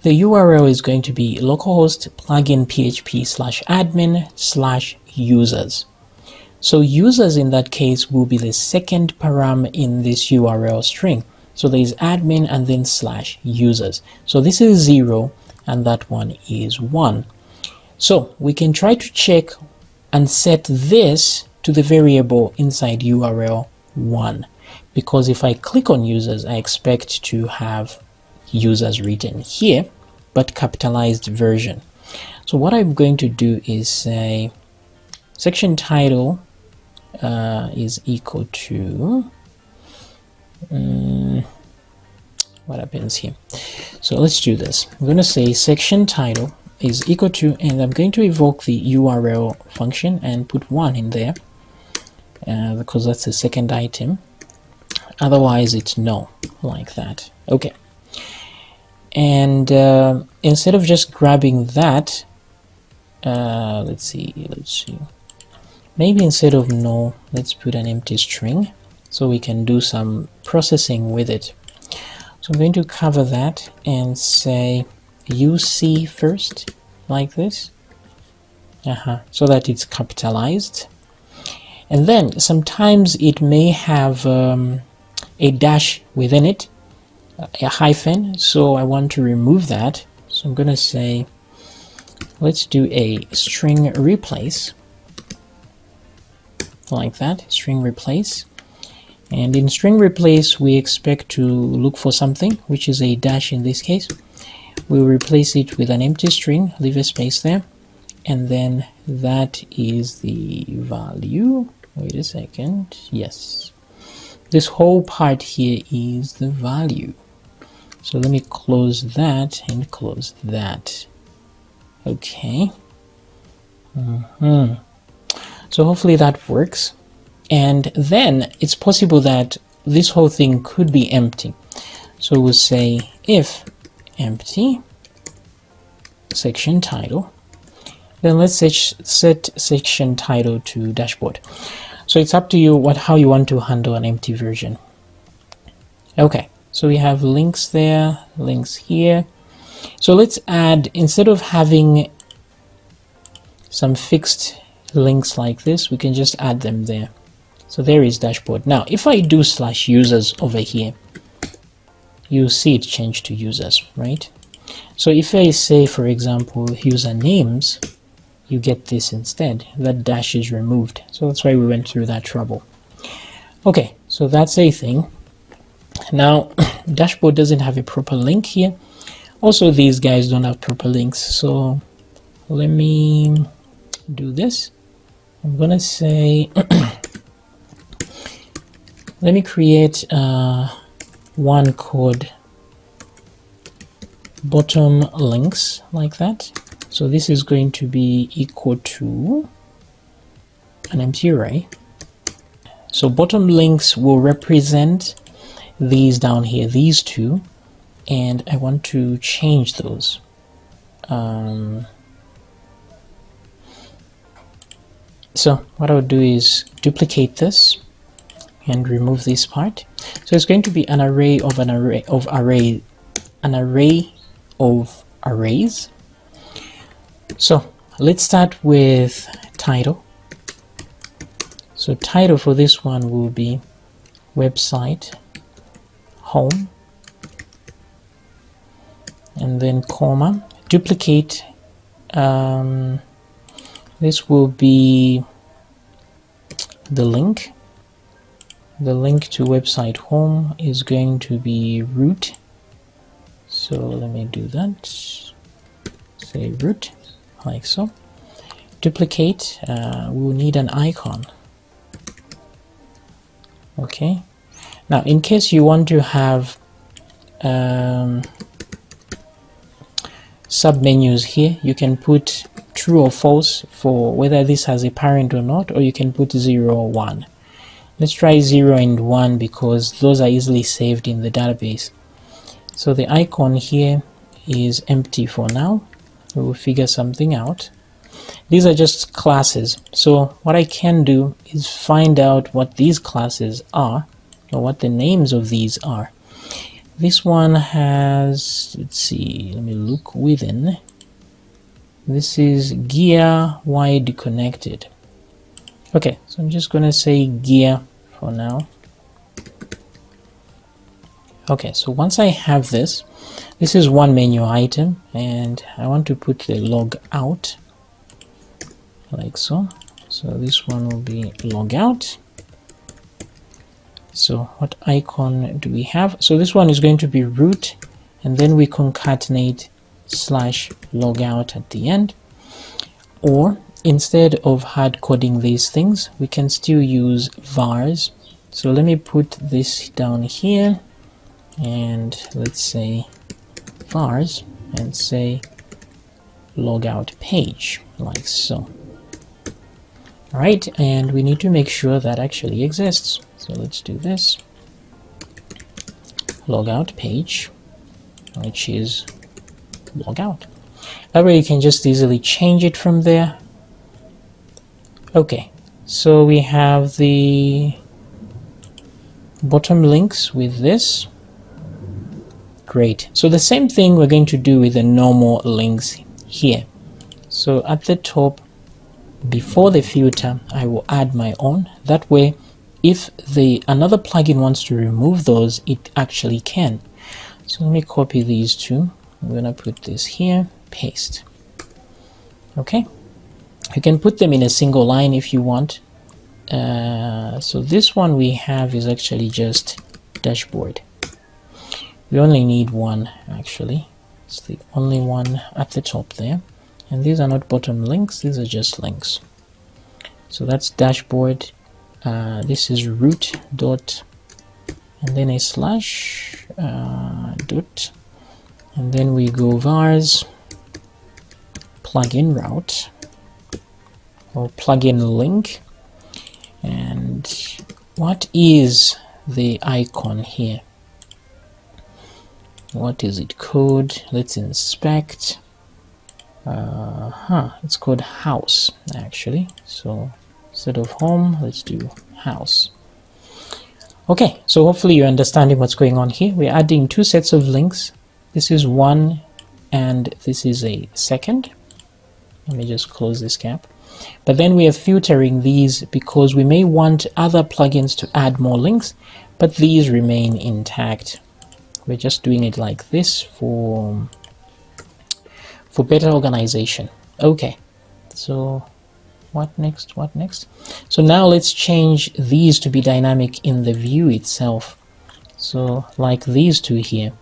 the URL is going to be localhost plugin php/admin/users. So users in that case will be the second param in this URL string. So there is admin and then /users. So this is 0 and that one is 1. So we can try to check and set this to the variable inside URL 1. Because if I click on users, I expect to have users written here, but capitalized version. So what I'm going to do is say section title is equal to what happens here. So let's do this. I'm going to say section title is equal to, and I'm going to evoke the URL function and put 1 in there because that's the second item. Otherwise it's no, like that. Okay. And instead of just grabbing that, let's see, maybe instead of no, let's put an empty string so we can do some processing with it. So I'm going to cover that and say UC first, like this, so that it's capitalized. And then sometimes it may have a dash within it, a hyphen, so I want to remove that. So I'm going to say, let's do a string replace, like that, string replace. And in string replace, we expect to look for something, which is a dash in this case. We'll replace it with an empty string, leave a space there, and then that is the value. Wait a second, yes. This whole part here is the value. So let me close that and close that. Okay. So hopefully that works. And then it's possible that this whole thing could be empty. So we'll say if empty section title, then let's set section title to dashboard. So it's up to you how you want to handle an empty version. Okay, so we have links there, links here. So let's add, instead of having some fixed links like this, we can just add them there. So there is dashboard. Now if I do /users over here, you'll see it change to users, right? So if I say, for example, usernames, you get this instead. That dash is removed. So that's why we went through that trouble. Okay, so that's a thing. Now dashboard doesn't have a proper link here. Also, these guys don't have proper links. So let me do this. I'm gonna say let me create one called bottom links, like that. So this is going to be equal to an empty array. So bottom links will represent these down here, these two, and I want to change those. So what I would do is duplicate this and remove this part. So it's going to be an array of an array of arrays. So let's start with title. So title for this one will be website home, and then comma, duplicate. This will be the link. The link to website home is going to be root. So let me do that. Say root, like so. Duplicate. We'll need an icon. Okay. Now, in case you want to have submenus here, you can put true or false for whether this has a parent or not, or you can put 0 or 1. Let's try 0 and 1 because those are easily saved in the database. So the icon here is empty for now. We will figure something out. These are just classes. So what I can do is find out what these classes are, or what the names of these are. This one has, let's see, let me look within. This is gear wide connected. Okay, so I'm just going to say gear for now. Okay, so once I have this, this is one menu item, and I want to put the log out, like so. So this one will be log out. So what icon do we have? So this one is going to be root, and then we concatenate /logout at the end. Or instead of hard coding these things, we can still use vars. So let me put this down here, and let's say vars, and say logout page, like so. All right, and we need to make sure that actually exists. So let's do this. Logout page, which is logout. That way you can just easily change it from there. Okay, so we have the bottom links with this. Great. So the same thing we're going to do with the normal links here. So at the top, before the filter, I will add my own. That way, if another plugin wants to remove those, it actually can. So let me copy these two. I'm going to put this here, paste. Okay. You can put them in a single line if you want. So this one we have is actually just dashboard. We only need one, actually. It's the only one at the top there. And these are not bottom links, these are just links. So that's dashboard. This is root dot and then a slash dot, and then we go vars plugin route or plugin link. And what is the icon here? What is it called? Let's inspect. It's called house actually. So instead of home, let's do house. Okay, so hopefully you're understanding what's going on here. We're adding two sets of links. This is one and this is a second. Let me just close this gap. But then we are filtering these because we may want other plugins to add more links, but these remain intact. We're just doing it like this for better organization. Okay, so what next? What next? So now let's change these to be dynamic in the view itself. So like these two here,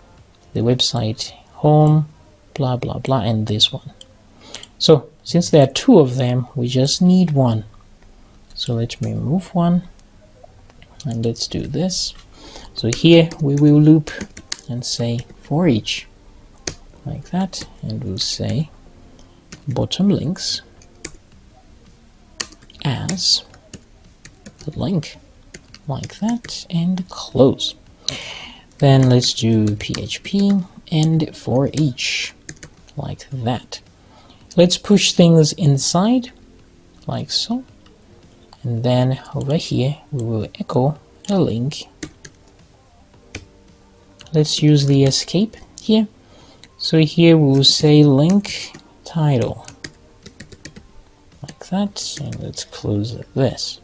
the website home, blah blah blah, and this one. So since there are two of them, we just need one. So let's remove one and let's do this. So here we will loop and say for each, like that, and we'll say bottom links as the link, like that, and close. Then let's do PHP and for each, like that. Let's push things inside, like so, and then over here we will echo a link. Let's use the escape here. So here we'll say link title, like that, and let's close this.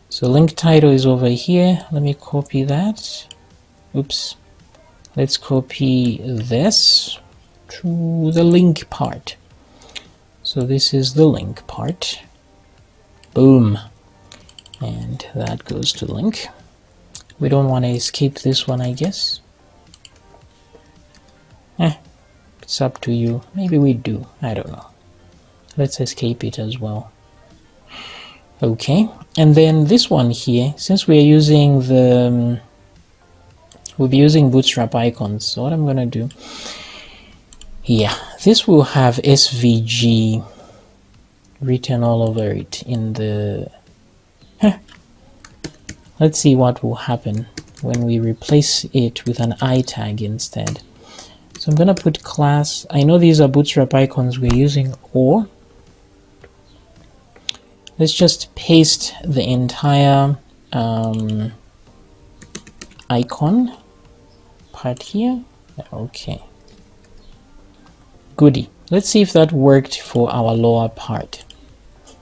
So link title is over here. Let me copy that. Oops. Let's copy this to the link part. So this is the link part. Boom. And that goes to link. We don't want to escape this one, I guess. It's up to you. Maybe we do. I don't know. Let's escape it as well. Okay. And then this one here, since we're using the we'll be using Bootstrap icons. So what I'm gonna do, yeah, this will have SVG written all over it in the let's see what will happen when we replace it with an I tag instead. So I'm gonna put class. I know these are Bootstrap icons we're using, or let's just paste the entire icon part here. Okay, goody. Let's see if that worked for our lower part.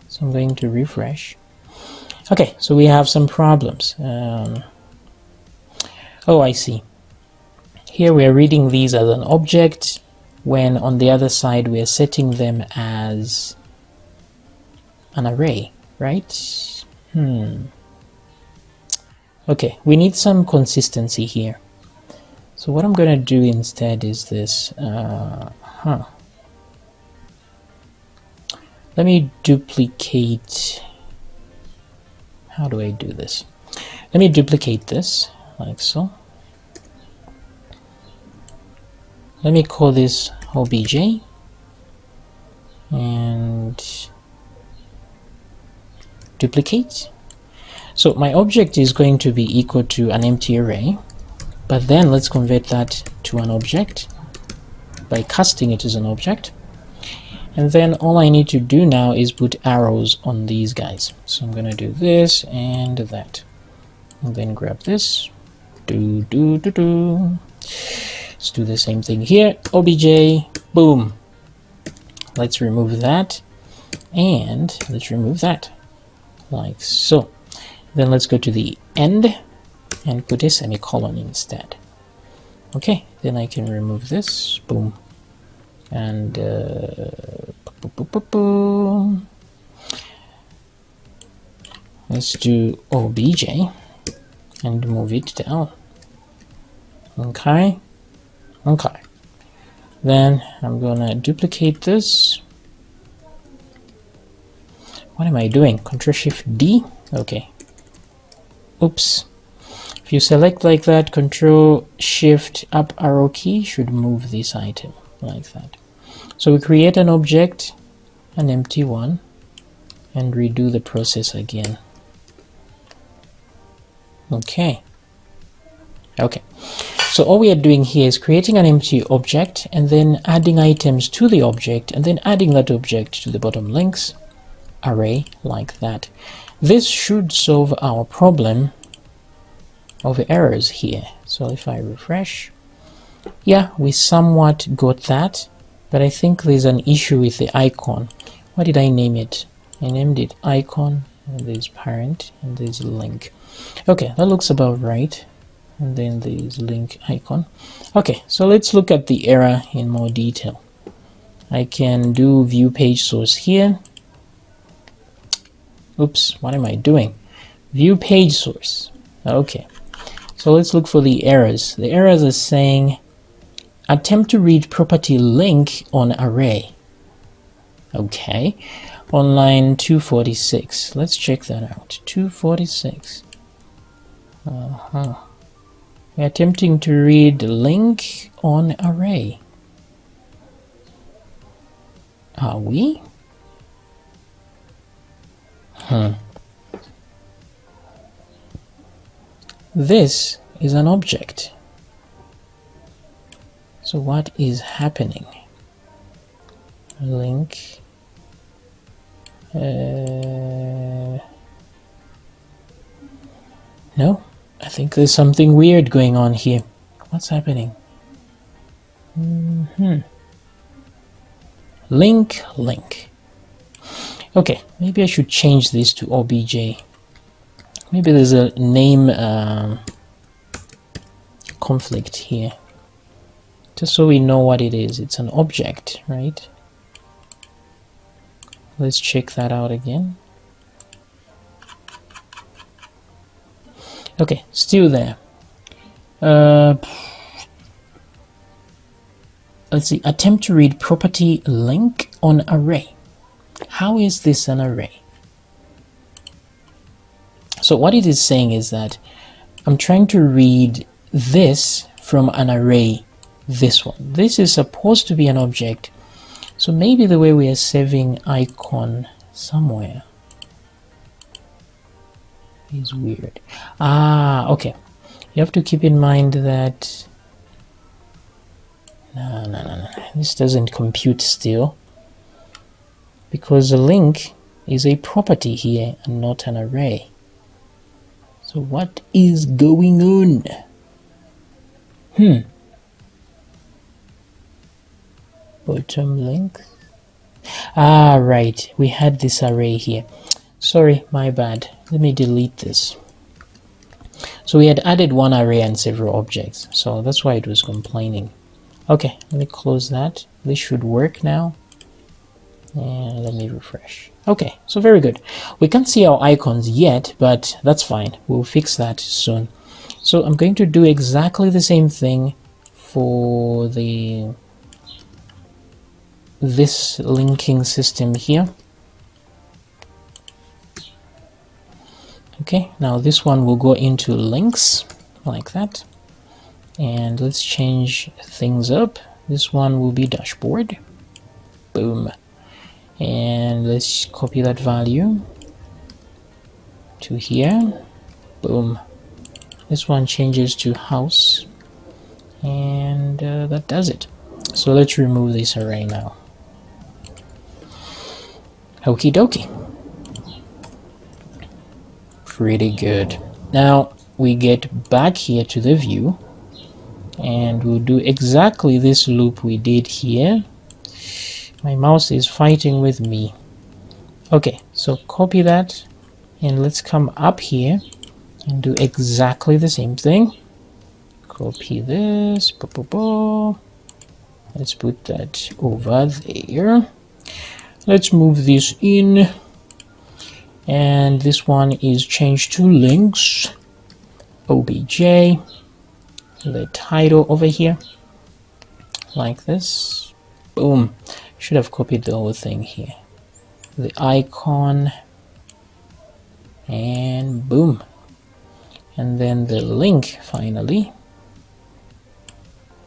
So I'm going to refresh. Okay, so we have some problems. Oh, I see. Here we are reading these as an object, when on the other side we are setting them as an array, right? Okay, we need some consistency here. So what I'm going to do instead is this. Let me duplicate. How do I do this? Let me duplicate this like so. Let me call this obj and duplicate. So my object is going to be equal to an empty array, but then let's convert that to an object by casting it as an object. And then all I need to do now is put arrows on these guys. So I'm going to do this and that, and then grab this. Let's do the same thing here. OBJ, boom. Let's remove that, and let's remove that, like so. Then let's go to the end and put a semicolon instead. Okay, then I can remove this, boom. And let's do obj and move it down. Okay. Then I'm gonna duplicate this. What am I doing? Ctrl Shift D. Okay. Oops. If you select like that, Control Shift up arrow key should move this item like that. So we create an object, an empty one, and redo the process again. Okay. So all we are doing here is creating an empty object and then adding items to the object and then adding that object to the bottom links array like that. This should solve our problem of errors here. So if I refresh, yeah, we somewhat got that, but I think there's an issue with the icon. What did I name it? I named it icon, and there's parent, and there's link. Okay, that looks about right. And then there's link icon. Okay, so let's look at the error in more detail. I can do view page source here. Oops, what am I doing? View page source. Okay, so let's look for the errors. The errors are saying attempt to read property link on array. Okay, on line 246. Let's check that out. 246. We're attempting to read link on array. Are we? This is an object. So what is happening? Link. No, I think there's something weird going on here. What's happening? Link. Okay, maybe I should change this to obj. Maybe there's a name conflict here. Just so we know what it is. It's an object, right? Let's check that out again. Okay, still there. Let's see. Attempt to read property link on array. How is this an array? So what it is saying is that I'm trying to read this from an array, this one. This is supposed to be an object. So maybe the way we are saving icon somewhere is weird. Okay. You have to keep in mind that no. This doesn't compute still, because a link is a property here and not an array. So what is going on? Bottom link. Right. We had this array here. Sorry, my bad. Let me delete this. So we had added one array and several objects. So that's why it was complaining. Okay, let me close that. This should work now. And let me refresh. Okay, so very good. We can't see our icons yet, but that's fine. We'll fix that soon. So I'm going to do exactly the same thing for this linking system here. Okay, now this one will go into links like that. And let's change things up. This one will be dashboard. Boom. And let's copy that value to here. Boom. This one changes to house. And that does it. So let's remove this array now. Okie dokie. Pretty good. Now we get back here to the view. And we'll do exactly this loop we did here. My mouse is fighting with me. Okay, so copy that and let's come up here and do exactly the same thing. Copy this. Let's put that over there. Let's move this in. And this one is changed to links. OBJ. The title over here like this. Boom. Should have copied the whole thing here. The icon and boom. and then the link finally.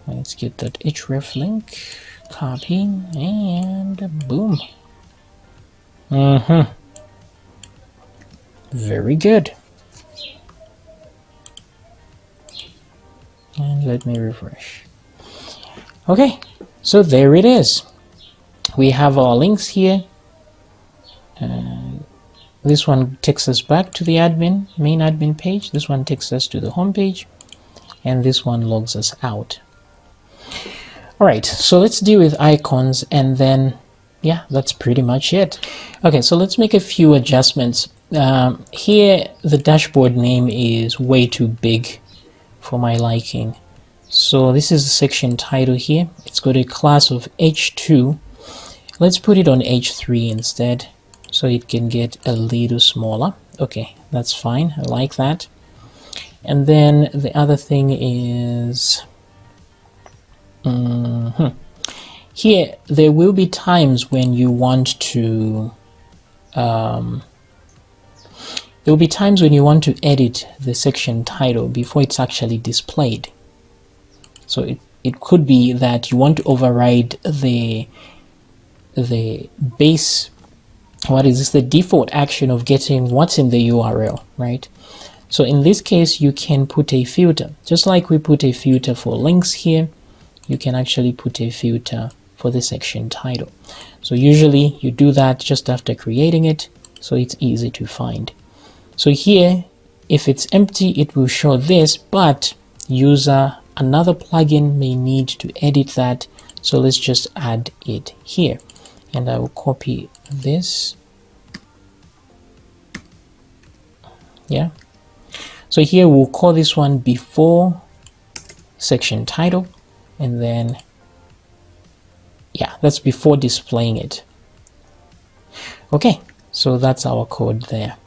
Let's get that href link, copy, and boom. Very good. And let me refresh. Okay, so there it is. We have our links here. This one takes us back to the main admin page. This one takes us to the home page, and this one logs us out. All right, so let's deal with icons, and then yeah, that's pretty much it. Okay, so let's make a few adjustments. Here the dashboard name is way too big for my liking, so this is the section title here. It's got a class of h2. Let's put it on h3 instead, so it can get a little smaller. Okay, that's fine, I like that. And then the other thing is here there will be times when you want to edit the section title before it's actually displayed. So it could be that you want to override the base, the default action of getting what's in the URL, right? So in this case, you can put a filter, just like we put a filter for links here. You can actually put a filter for the section title. So usually you do that just after creating it, so it's easy to find. So here, if it's empty, it will show this, but another plugin may need to edit that. So let's just add it here, and I will copy this. Yeah. So here we'll call this one before section title, and then yeah, that's before displaying it. Okay, so that's our code there.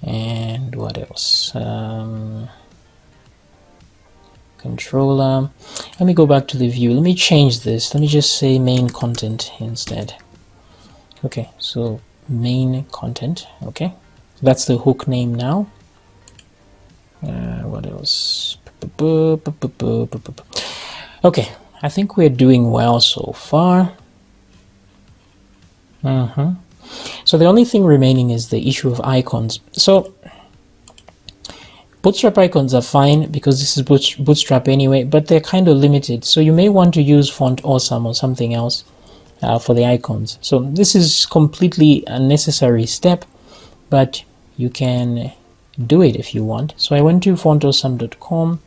And what else? Controller. Let me go back to the view. Let me change this. Let me just say main content instead. Okay, so main content. Okay, that's the hook name now. What else? Okay, I think we're doing well so far. So the only thing remaining is the issue of icons. So Bootstrap icons are fine because this is Bootstrap anyway, but they're kind of limited. So you may want to use Font Awesome or something else for the icons. So this is completely a necessary step, but you can do it if you want. So I went to fontawesome.com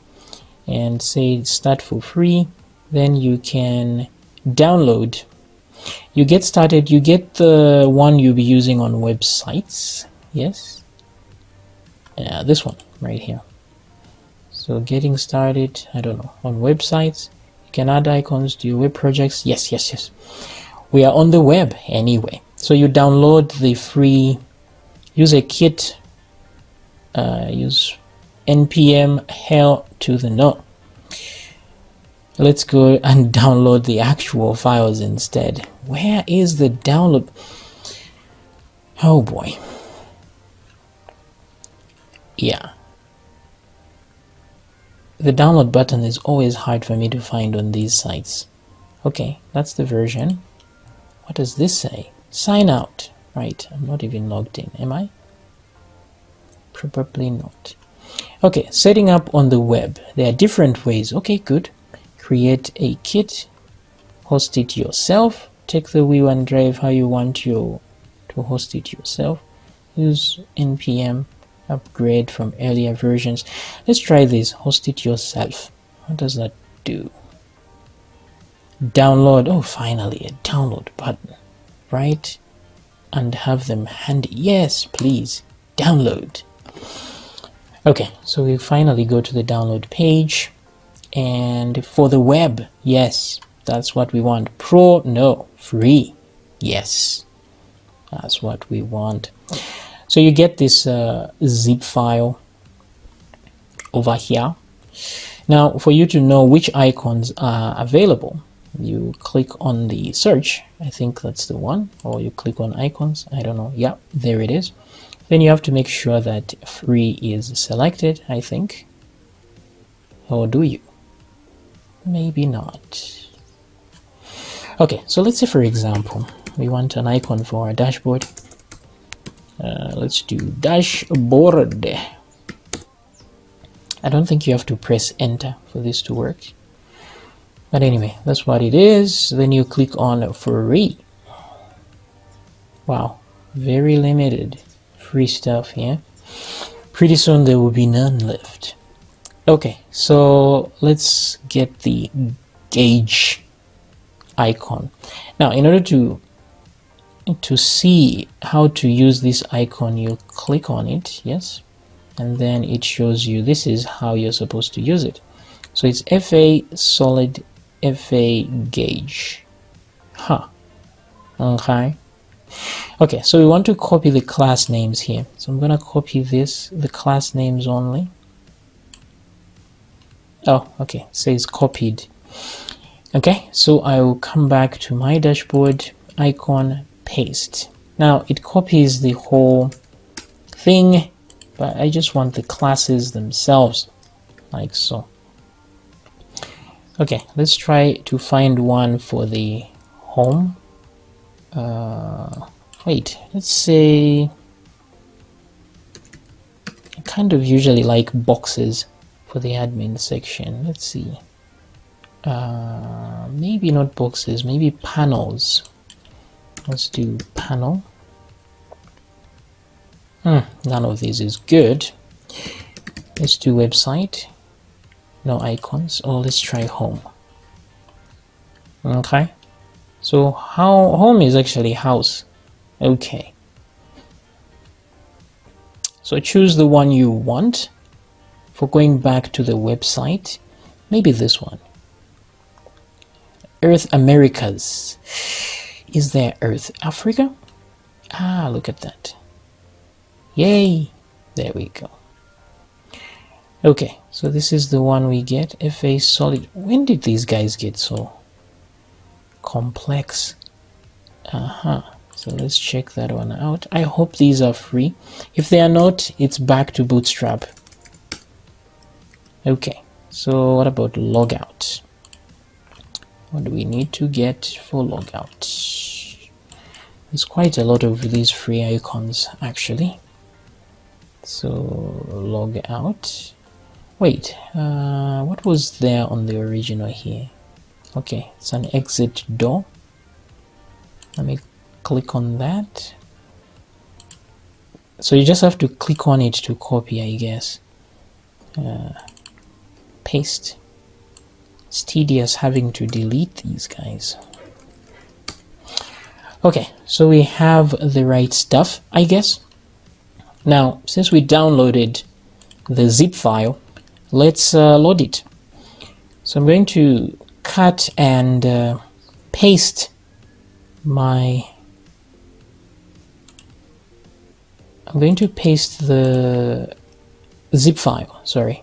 and say start for free. Then you can download. You get started, you get the one you'll be using on websites. Yes. This one right here. So getting started, I don't know, on websites. You can add icons to your web projects. Yes. We are on the web anyway. So you download the free, use a kit, use npm hell to the no. Let's go and download the actual files instead. Where is the download? Oh boy. Yeah. The download button is always hard for me to find on these sites. Okay, that's the version. What does this say? Sign out. Right, I'm not even logged in, am I? Probably not. Okay, setting up on the web. There are different ways. Okay, good. Create a kit, host it yourself, take the wheel and drive how you want to host it yourself. Use npm upgrade from earlier versions. Let's try this, host it yourself. What does that do? Download. Oh, finally a download button, right? And have them handy. Yes, please download. Okay, so we finally go to the download page. And for the web, yes, that's what we want. Pro, no. Free, yes, that's what we want. So you get this zip file over here. Now, for you to know which icons are available, you click on the search. I think that's the one, or you click on icons. I don't know. Yeah, there it is. Then you have to make sure that free is selected, I think. Or do you? Maybe not. Okay, so let's say, for example, we want an icon for our dashboard. Let's do dashboard. I don't think you have to press enter for this to work. But anyway, that's what it is. Then you click on free. Wow, very limited free stuff here. Pretty soon there will be none left. Okay, so let's get the gauge icon. Now, in order to see how to use this icon, you click on it, yes, and then it shows you this is how you're supposed to use it. So it's FA solid FA gauge. Okay, so we want to copy the class names here. So I'm gonna copy the class names only. Oh, okay, it says copied. Okay, so I will come back to my dashboard, icon, paste. Now it copies the whole thing, but I just want the classes themselves, like so. Okay, let's try to find one for the home. Wait, let's say I kind of usually like boxes for the admin section. Let's see. Maybe not boxes, maybe panels. Let's do panel. None of these is good. Let's do website. No icons. Oh, let's try home. Okay. So home is actually house. Okay. So choose the one you want. For going back to the website, maybe this one. Earth Americas. Is there Earth Africa? Ah, look at that. Yay! There we go. Okay, so this is the one we get. FA solid. When did these guys get so complex? So let's check that one out. I hope these are free. If they are not, it's back to Bootstrap. Okay, so what about logout? What do we need to get for logout? There's quite a lot of these free icons actually. So log out. Wait, what was there on the original here? Okay, it's an exit door. Let me click on that. So you just have to click on it to copy, I guess. Paste. It's tedious having to delete these guys. Okay, so we have the right stuff, I guess. Now, since we downloaded the zip file, let's load it. So I'm going to cut and paste my... I'm going to paste the zip file, sorry,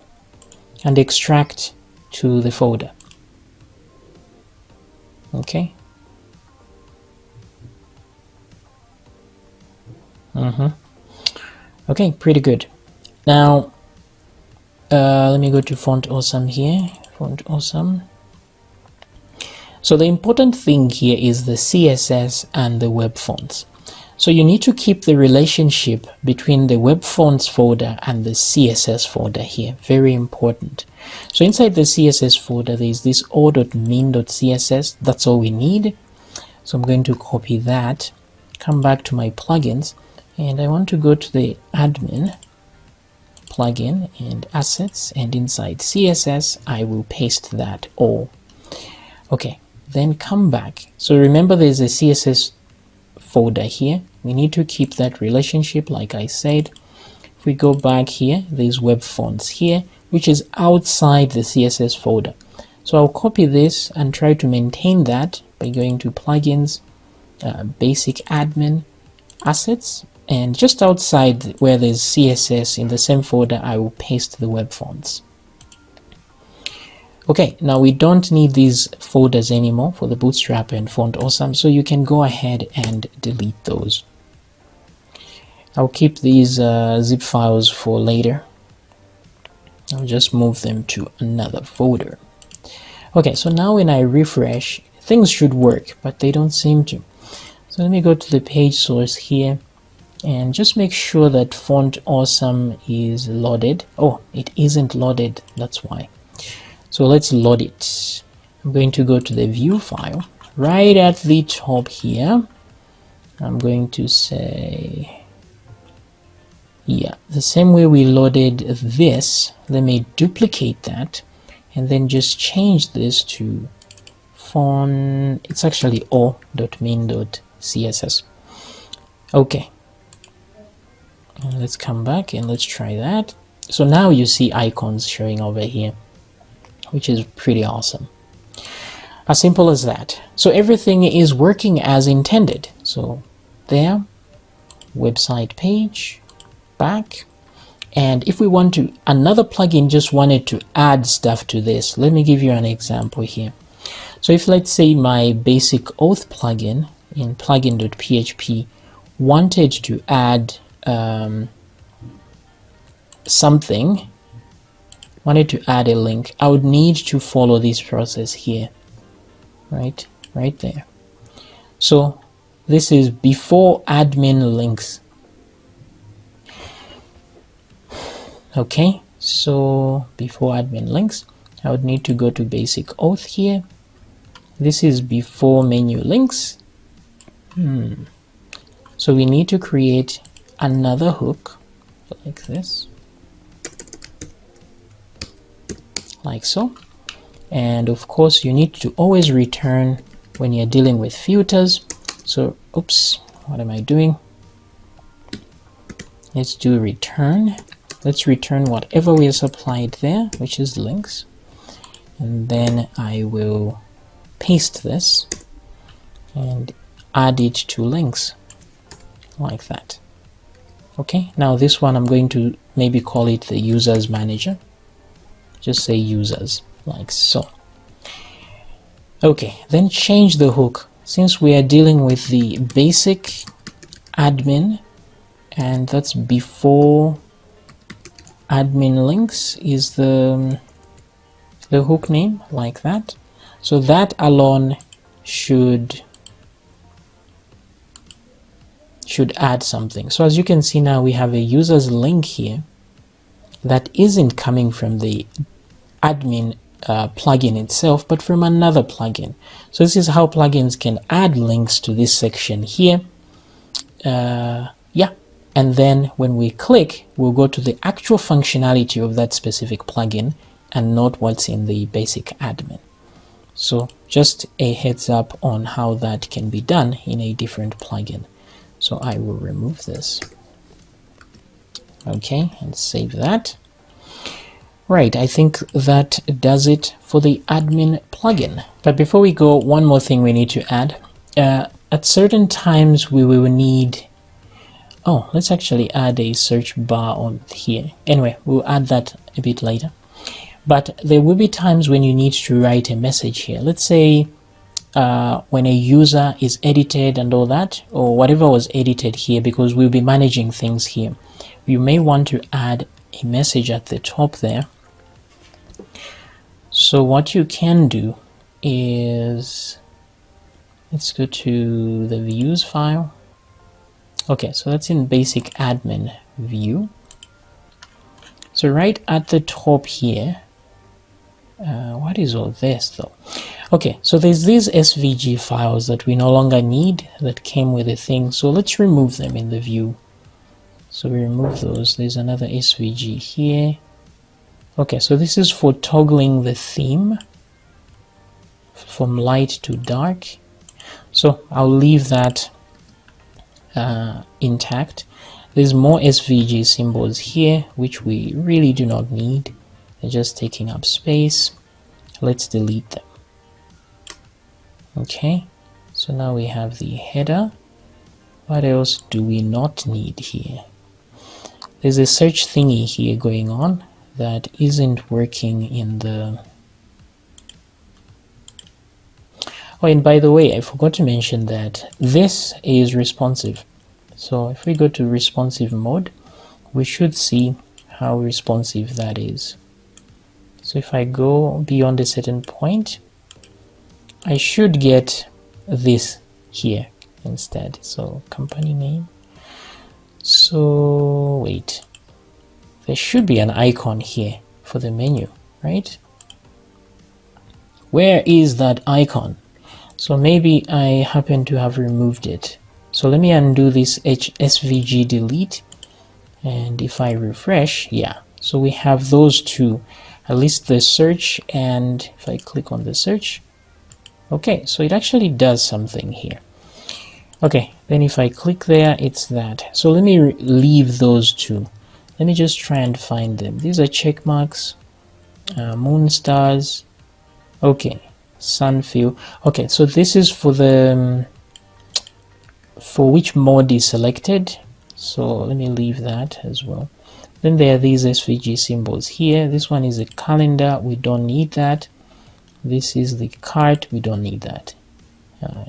and extract to the folder. Okay. Okay, pretty good. Now, let me go to Font Awesome here. Font Awesome. So the important thing here is the CSS and the web fonts. So you need to keep the relationship between the web fonts folder and the CSS folder here. Very important. So inside the CSS folder, there is this o.min.css. That's all we need. So I'm going to copy that, come back to my plugins, and I want to go to the admin plugin and assets, and inside CSS, I will paste that all. Okay, then come back. So remember there's a CSS folder here. We need to keep that relationship, like I said. If we go back here, there's web fonts here, which is outside the CSS folder. So I'll copy this and try to maintain that by going to plugins, basic admin, assets, and just outside where there's CSS in the same folder, I will paste the web fonts. Okay, now we don't need these folders anymore for the Bootstrap and Font Awesome, so you can go ahead and delete those. I'll keep these zip files for later. I'll just move them to another folder. Okay, so now when I refresh, things should work, but they don't seem to. So let me go to the page source here and just make sure that font awesome is loaded. Oh, it isn't loaded, that's why. So let's load it. I'm going to go to the view file right at the top here. I'm going to say, yeah, the same way we loaded this, let me duplicate that and then just change this to font. It's actually o.main.css. Okay, let's come back and let's try that. So now you see icons showing over here, which is pretty awesome. As simple as that. So everything is working as intended. So there, website page, back. And if we want to, another plugin just wanted to add stuff to this. Let me give you an example here. So if, let's say, my basic auth plugin in plugin.php wanted to add something, wanted to add a link, I would need to follow this process here, right there. So this is before admin links. Okay, so before admin links, I would need to go to basic auth here. This is before menu links. So we need to create another hook like this, like so. And of course you need to always return when you're dealing with filters. So oops, what am I doing? Let's do return. Let's return whatever we have supplied there, which is links, and then I will paste this and add it to links like that. Okay, now this one I'm going to maybe call it the users manager. Just say users, like so. Okay, then change the hook. Since we are dealing with the basic admin, and that's before admin links is the hook name, like that. So that alone should add something. So as you can see now, we have a user's link here that isn't coming from the admin plugin itself, but from another plugin. So this is how plugins can add links to this section here. Yeah, and then when we click, we'll go to the actual functionality of that specific plugin and not what's in the basic admin. So just a heads up on how that can be done in a different plugin. So I will remove this. Okay, and save that. Right, I think that does it for the admin plugin. But before we go, one more thing we need to add. At certain times we will need, oh, let's actually add a search bar on here. Anyway, we'll add that a bit later. But there will be times when you need to write a message here. Let's say when a user is edited and all that, or whatever was edited here, because we'll be managing things here. You may want to add a message at the top there. So what you can do is, let's go to the views file. Okay, so that's in basic admin view. So right at the top here, what is all this though? Okay, so there's these SVG files that we no longer need that came with the thing. So let's remove them in the view. So we remove those. There's another SVG here. Okay, so this is for toggling the theme from light to dark. So I'll leave that intact. There's more SVG symbols here, which we really do not need. They're just taking up space. Let's delete them. Okay, so now we have the header. What else do we not need here? There's a search thingy here going on that isn't working in the... Oh, and by the way, I forgot to mention that this is responsive. So if we go to responsive mode, we should see how responsive that is. So if I go beyond a certain point, I should get this here instead. So company name. So wait, there should be an icon here for the menu, right? Where is that icon? So maybe I happen to have removed it. So let me undo this svg delete, and if I refresh, yeah, so we have those two, at least the search, and if I click on the search, okay, so it actually does something here. Okay, then if I click there, it's that. So let me leave those two. Let me just try and find them. These are check marks, moon stars, okay, sun fill. Okay, so this is for the for which mode is selected. So let me leave that as well. Then there are these SVG symbols here. This one is a calendar, we don't need that. This is the cart, we don't need that.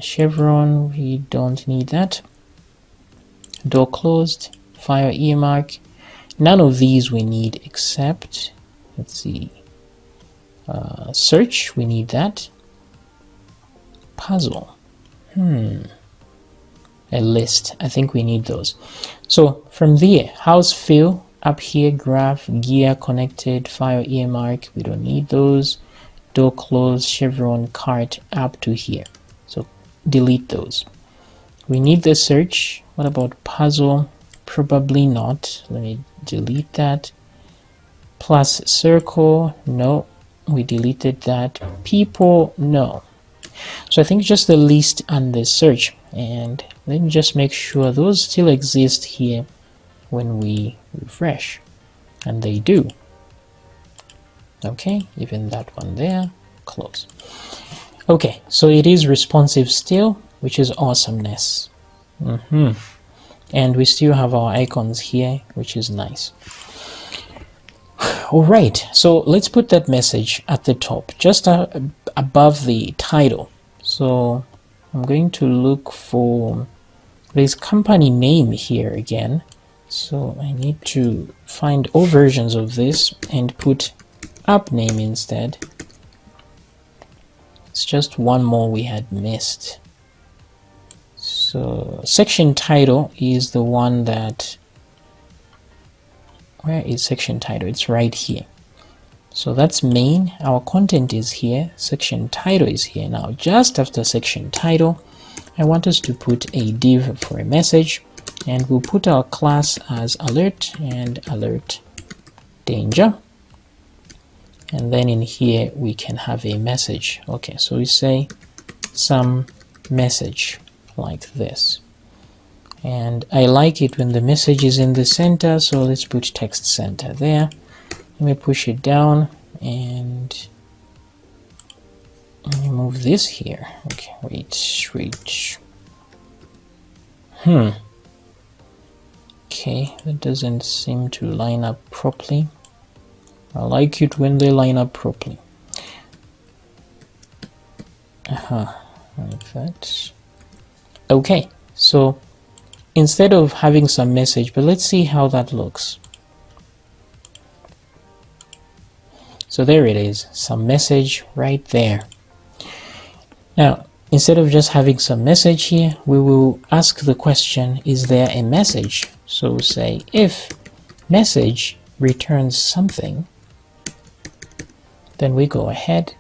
Chevron, we don't need that. Door closed, fire earmark, none of these we need except, let's see, search, we need that. Puzzle, a list, I think we need those. So from there, house fill, up here, graph, gear, connected, fire earmark, we don't need those. Door closed, chevron, cart, up to here. So delete those. We need the search. What about puzzle? Probably not. Let me delete that. Plus circle, no, we deleted that. People, no. So I think just the list and the search, and let me just make sure those still exist here when we refresh, and they do. Okay, even that one there, close. Okay, so it is responsive still, which is awesomeness. And we still have our icons here, which is nice. All right, so let's put that message at the top, just above the title. So I'm going to look for this company name here again. So I need to find all versions of this and put app name instead. It's just one more we had missed. So section title is the one that, where is section title? It's right here. So that's main, our content is here, section title is here. Now just after section title, I want us to put a div for a message, and we'll put our class as alert and alert danger. And then in here we can have a message. Okay, so we say some message like this. And I like it when the message is in the center, so let's put text center there. Let me push it down and let me move this here. Okay, wait. Okay, that doesn't seem to line up properly. I like it when they line up properly. Like that. Okay, so instead of having some message, but let's see how that looks. So there it is, some message right there. Now, instead of just having some message here, we will ask the question, is there a message? So we'll say if message returns something, then we go ahead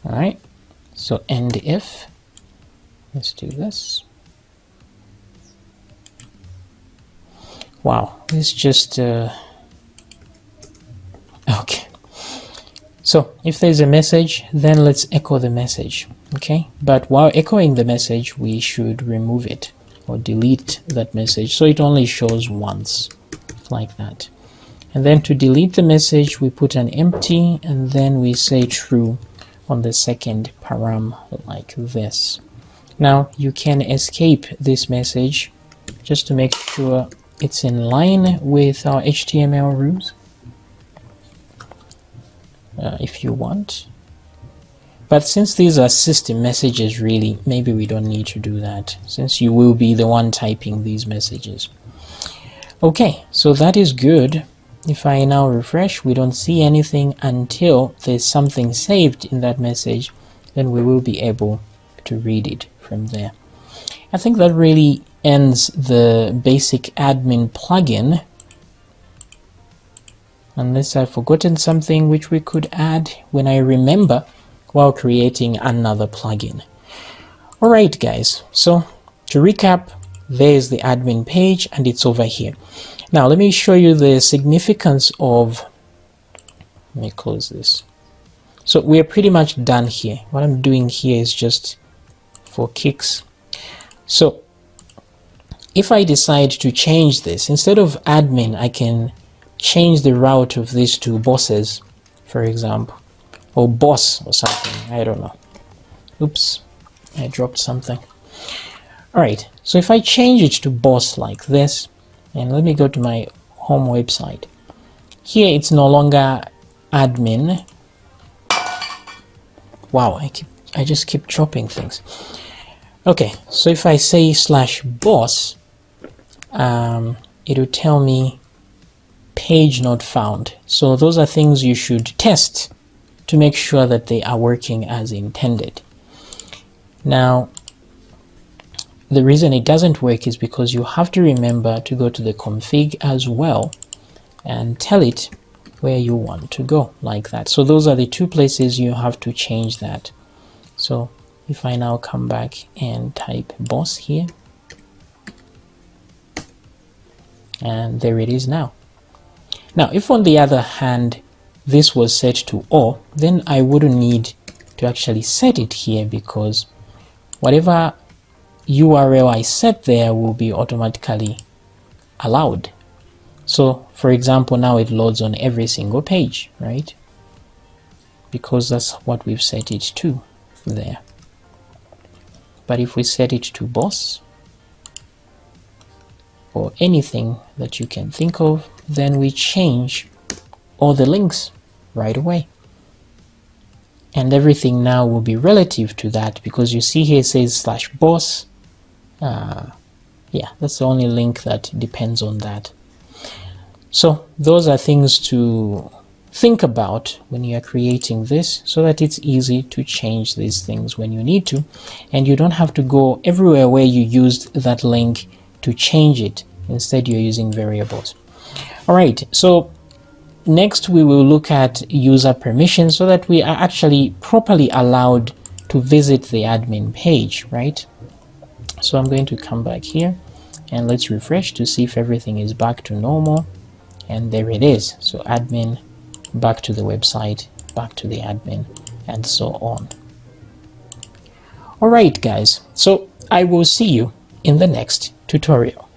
Alright, so end if, let's do this. Wow, this just okay. So if there's a message, then let's echo the message. Okay, but while echoing the message, we should remove it or delete that message so it only shows once, like that. And then to delete the message, we put an empty and then we say true on the second param, like this. Now you can escape this message just to make sure it's in line with our HTML rules, if you want. But since these are system messages, really, maybe we don't need to do that, since you will be the one typing these messages. Okay, so that is good. If I now refresh, we don't see anything until there's something saved in that message, then we will be able to read it from there. I think that really ends the basic admin plugin, unless I've forgotten something which we could add when I remember while creating another plugin. Alright guys, so to recap, there's the admin page and it's over here. Now let me show you the significance of, let me close this. So we're pretty much done here. What I'm doing here is just for kicks. So if I decide to change this, instead of admin, I can change the route of this to bosses, for example, or boss or something, I don't know. Oops, I dropped something. Alright, so if I change it to boss like this, and let me go to my home website. Here it's no longer admin. Wow, I just keep dropping things. Okay, so if I say /boss, it will tell me page not found. So those are things you should test to make sure that they are working as intended. Now, the reason it doesn't work is because you have to remember to go to the config as well and tell it where you want to go, like that. So those are the two places you have to change that. So if I now come back and type boss here, and there it is now. Now, if on the other hand this was set to O, then I wouldn't need to actually set it here, because whatever URL I set there will be automatically allowed. So for example, now it loads on every single page, right? Because that's what we've set it to there. But if we set it to boss or anything that you can think of, then we change all the links right away. And everything now will be relative to that, because you see here it says /boss. Yeah, that's the only link that depends on that. So those are things to think about when you are creating this, so that it's easy to change these things when you need to, and you don't have to go everywhere where you used that link to change it. Instead, you're using variables. All right, so next we will look at user permissions, so that we are actually properly allowed to visit the admin page, right? So I'm going to come back here and let's refresh to see if everything is back to normal. And there it is. So admin, back to the website, back to the admin, and so on. Alright guys, so I will see you in the next tutorial.